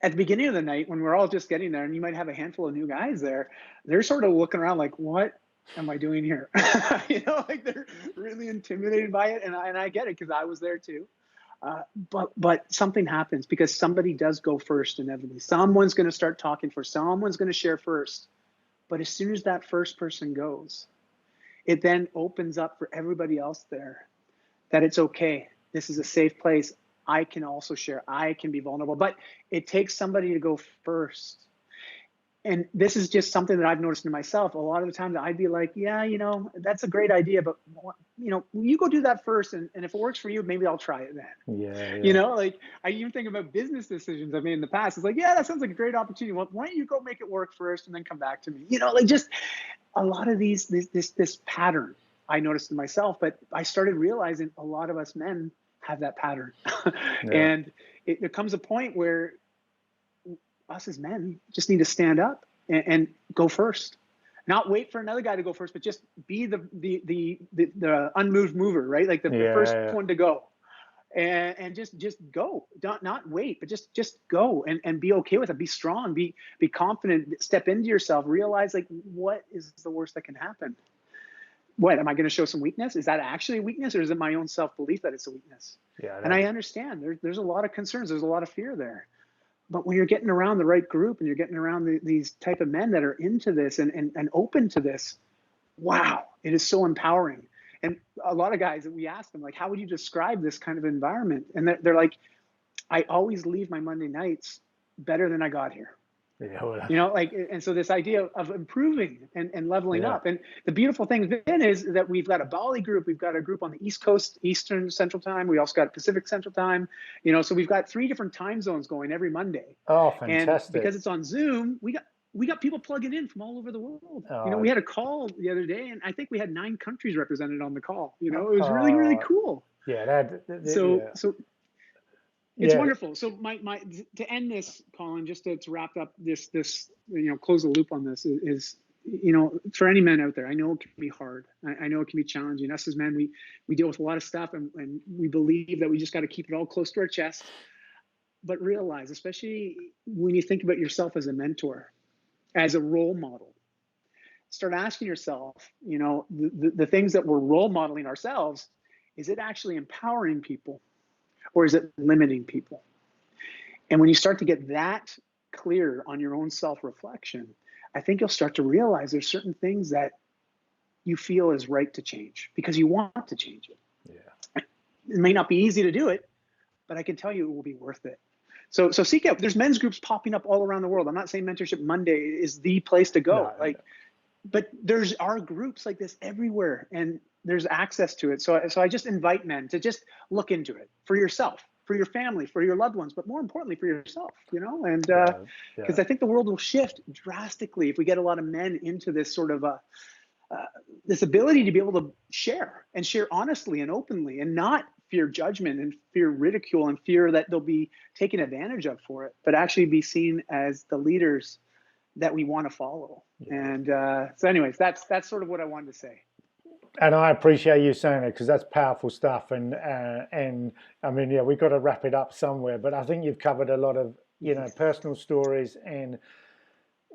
at the beginning of the night, when we're all just getting there, and you might have a handful of new guys there, they're sort of looking around like, what am I doing here? Like, they're really intimidated by it. And I get it, because I was there too. But something happens, because somebody does go first inevitably. Someone's going to start talking first. Someone's going to share first. But as soon as that first person goes, it then opens up for everybody else there that it's okay. This is a safe place. I can also share. I can be vulnerable. But it takes somebody to go first. and this is just something that I've noticed in myself. A lot of the times I'd be like, yeah, that's a great idea, but you go do that first. And if it works for you, maybe I'll try it then. Yeah. Like I even think about business decisions I've made in the past. It's like, yeah, that sounds like a great opportunity. Well, why don't you go make it work first and then come back to me? Like just a lot of this pattern I noticed in myself, but I started realizing a lot of us men have that pattern. Yeah. And there comes a point where us as men just need to stand up and go first. Not wait for another guy to go first, but just be the unmoved mover, right? Like the first one to go. And just go. Not wait, but just go and be okay with it. Be strong, be confident, step into yourself, realize like what is the worst that can happen? What, am I going to show some weakness? Is that actually a weakness, or is it my own self-belief that it's a weakness? Yeah. And I understand there's a lot of concerns, there's a lot of fear there. But when you're getting around the right group and you're getting around these type of men that are into this and open to this, wow, it is so empowering. And a lot of guys that we ask them, like, how would you describe this kind of environment? And they're like, I always leave my Monday nights better than I got here. Yeah. And so this idea of improving and leveling up. And the beautiful thing then is that we've got a Bali group. We've got a group on the East Coast, Eastern Central Time. We also got Pacific Central Time, so we've got 3 different time zones going every Monday. Oh, fantastic. And because it's on Zoom, we got people plugging in from all over the world. We had a call the other day, and I think we had 9 countries represented on the call. It was really, really cool. Yeah. So it's wonderful. So my to end this, Colin, just to wrap up this close the loop on this is for any men out there, I know it can be hard. I know it can be challenging. Us as men, we deal with a lot of stuff, and we believe that we just got to keep it all close to our chest. But realize, especially when you think about yourself as a mentor, as a role model, start asking yourself, the things that we're role modeling ourselves, is it actually empowering people? Or is it limiting people? And when you start to get that clear on your own self-reflection, I think you'll start to realize there's certain things that you feel is right to change because you want to change it. Yeah. It may not be easy to do it, but I can tell you it will be worth it. So seek out. There's men's groups popping up all around the world. I'm not saying Mentorship Monday is the place to go. But there's groups like this everywhere, and there's access to it. So I just invite men to just look into it for yourself, for your family, for your loved ones, but more importantly for yourself, and because I think the world will shift drastically if we get a lot of men into this sort of this ability to be able to share honestly and openly, and not fear judgment and fear ridicule and fear that they'll be taken advantage of for it, but actually be seen as the leaders that we want to follow. And so anyways, that's sort of what I wanted to say. And I appreciate you saying it, because that's powerful stuff. And I mean, we've got to wrap it up somewhere, but I think you've covered a lot of, personal stories. And,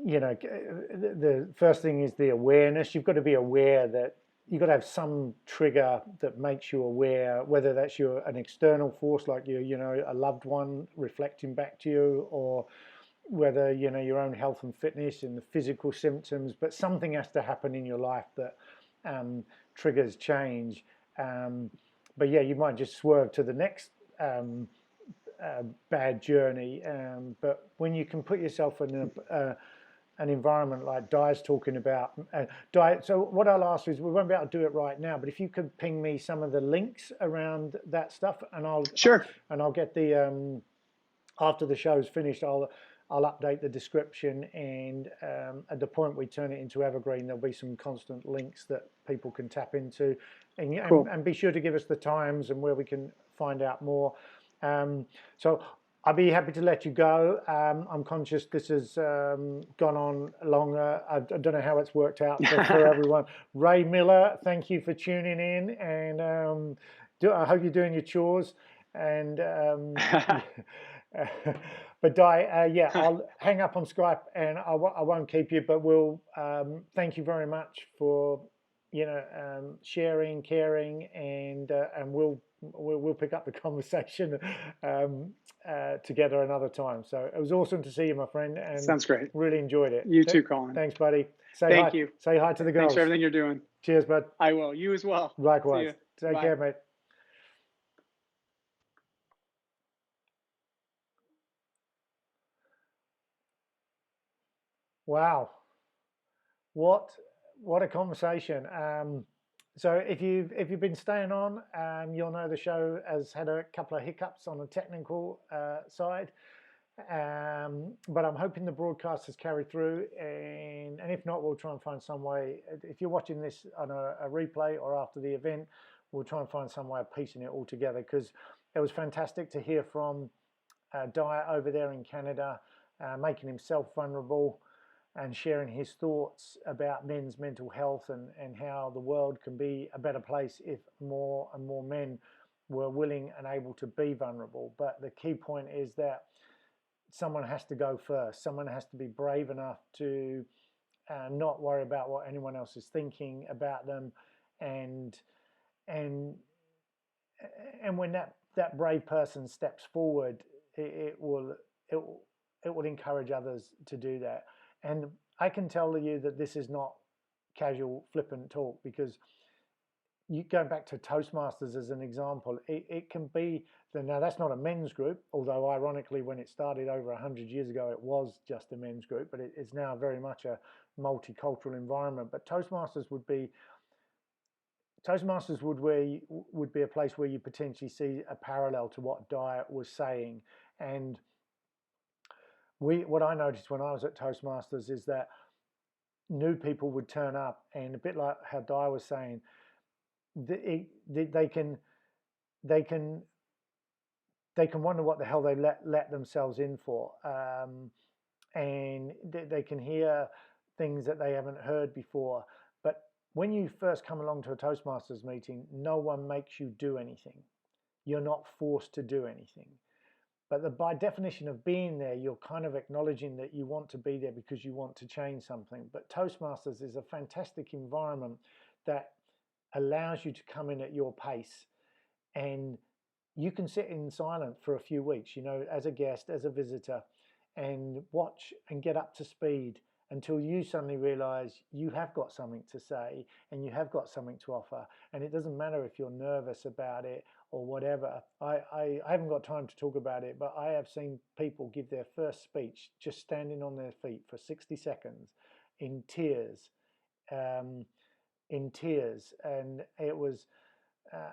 the first thing is the awareness. You've got to be aware that you've got to have some trigger that makes you aware, whether that's an external force like a loved one reflecting back to you, or whether your own health and fitness and the physical symptoms, but something has to happen in your life that triggers change. But you might just swerve to the next bad journey. But when you can put yourself in an environment like Dai's talking about, Dai, so what I'll ask is, we won't be able to do it right now, but if you could ping me some of the links around that stuff, and I'll get the after the show's finished, I'll update the description, and at the point we turn it into evergreen, there'll be some constant links that people can tap into, and be sure to give us the times and where we can find out more. So I'll be happy to let you go. I'm conscious this has gone on longer. I don't know how it's worked out for everyone. Ray Miller, thank you for tuning in, and I hope you're doing your chores. And but Dai, I'll hang up on Skype, and I won't keep you, but we'll thank you very much for sharing, caring, and we'll pick up the conversation together another time. So it was awesome to see you, my friend, and sounds great. Really enjoyed it. You too, Colin. Thanks, buddy. Thank you. Say hi to the girls. Thanks for everything you're doing. Cheers, bud. I will. You as well. Likewise. Take care, mate. Wow, what what a conversation. So if you've been staying on, you'll know the show has had a couple of hiccups on the technical side. But I'm hoping the broadcast has carried through, and if not, we'll try and find some way. If you're watching this on a replay or after the event, we'll try and find some way of piecing it all together, because it was fantastic to hear from Dai over there in Canada, making himself vulnerable and sharing his thoughts about men's mental health, and how the world can be a better place if more and more men were willing and able to be vulnerable. But the key point is that someone has to go first. Someone has to be brave enough to not worry about what anyone else is thinking about them, and and and when that brave person steps forward, it will encourage others to do that. And I can tell you that this is not casual, flippant talk, because you go back to Toastmasters as an example. It can be now that's not a men's group, although ironically, when it started over 100 years ago, it was just a men's group, but it's now very much a multicultural environment. But Toastmasters would be a place where you potentially see a parallel to what Dai was saying. And what I noticed when I was at Toastmasters is that new people would turn up, and a bit like how Dai was saying, they can they can they can wonder what the hell they let themselves in for, and they can hear things that they haven't heard before. But when you first come along to a Toastmasters meeting, no one makes you do anything. You're not forced to do anything. But by definition of being there, you're kind of acknowledging that you want to be there because you want to change something. But Toastmasters is a fantastic environment that allows you to come in at your pace, and you can sit in silence for a few weeks, as a guest, as a visitor, and watch and get up to speed until you suddenly realize you have got something to say and you have got something to offer. And it doesn't matter if you're nervous about it or whatever. I haven't got time to talk about it, but I have seen people give their first speech just standing on their feet for 60 seconds in tears, um, and it was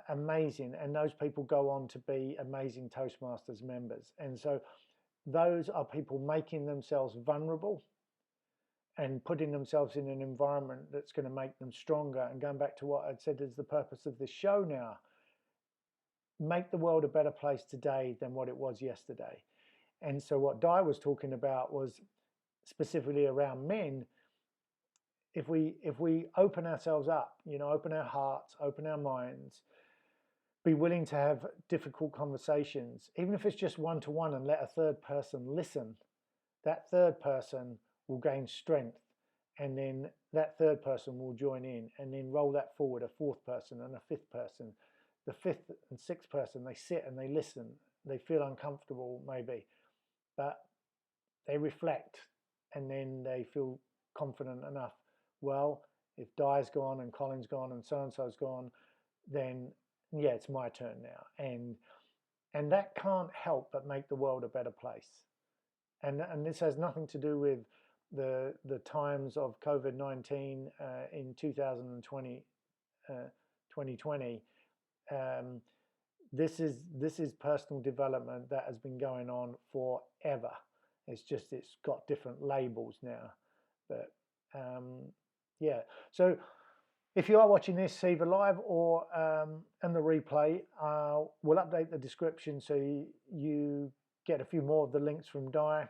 amazing. And those people go on to be amazing Toastmasters members. And so those are people making themselves vulnerable and putting themselves in an environment that's going to make them stronger. And going back to what I'd said is the purpose of this show now, make the world a better place today than what it was yesterday. And so what Dai was talking about was specifically around men. If we open ourselves up, open our hearts, open our minds, be willing to have difficult conversations, even if it's just one-to-one, and let a third person listen, that third person will gain strength, and then that third person will join in, and then roll that forward, a fourth person and a fifth person. The fifth and sixth person, they sit and they listen. They feel uncomfortable maybe, but they reflect, and then they feel confident enough. Well, if Dai's gone and Colin's gone and so-and-so's gone, then yeah, it's my turn now. And that can't help but make the world a better place. And this has nothing to do with the times of COVID-19 in 2020, 2020. This is personal development that has been going on forever. It's got different labels now. But yeah, so if you are watching this either live or in the replay, we'll update the description so you get a few more of the links from Dai.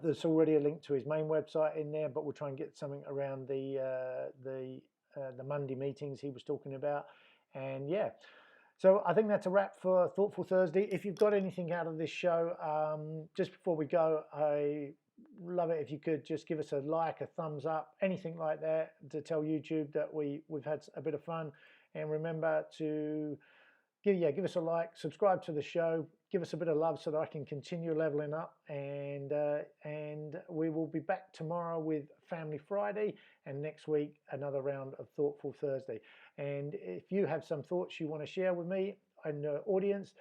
There's already a link to his main website in there, but we'll try and get something around the Monday meetings he was talking about. And yeah, so I think that's a wrap for Thoughtful Thursday. If you've got anything out of this show, just before we go, I love it if you could just give us a like, a thumbs up, anything like that, to tell YouTube that we've had a bit of fun. And remember to give us a like, subscribe to the show, give us a bit of love so that I can continue leveling up. And we will be back tomorrow with Family Friday, and next week another round of Thoughtful Thursday. And if you have some thoughts you want to share with me and the audience,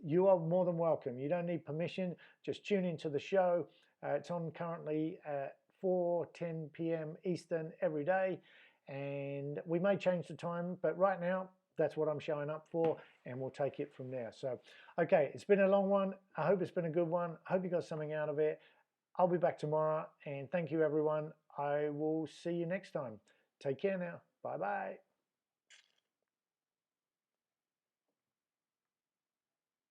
you are more than welcome. You don't need permission. Just tune into the show. It's on currently at 4:10 p.m. Eastern every day, and we may change the time, but right now that's what I'm showing up for, and we'll take it from there. So, okay, it's been a long one. I hope it's been a good one. I hope you got something out of it. I'll be back tomorrow, and thank you, everyone. I will see you next time. Take care now. Bye-bye.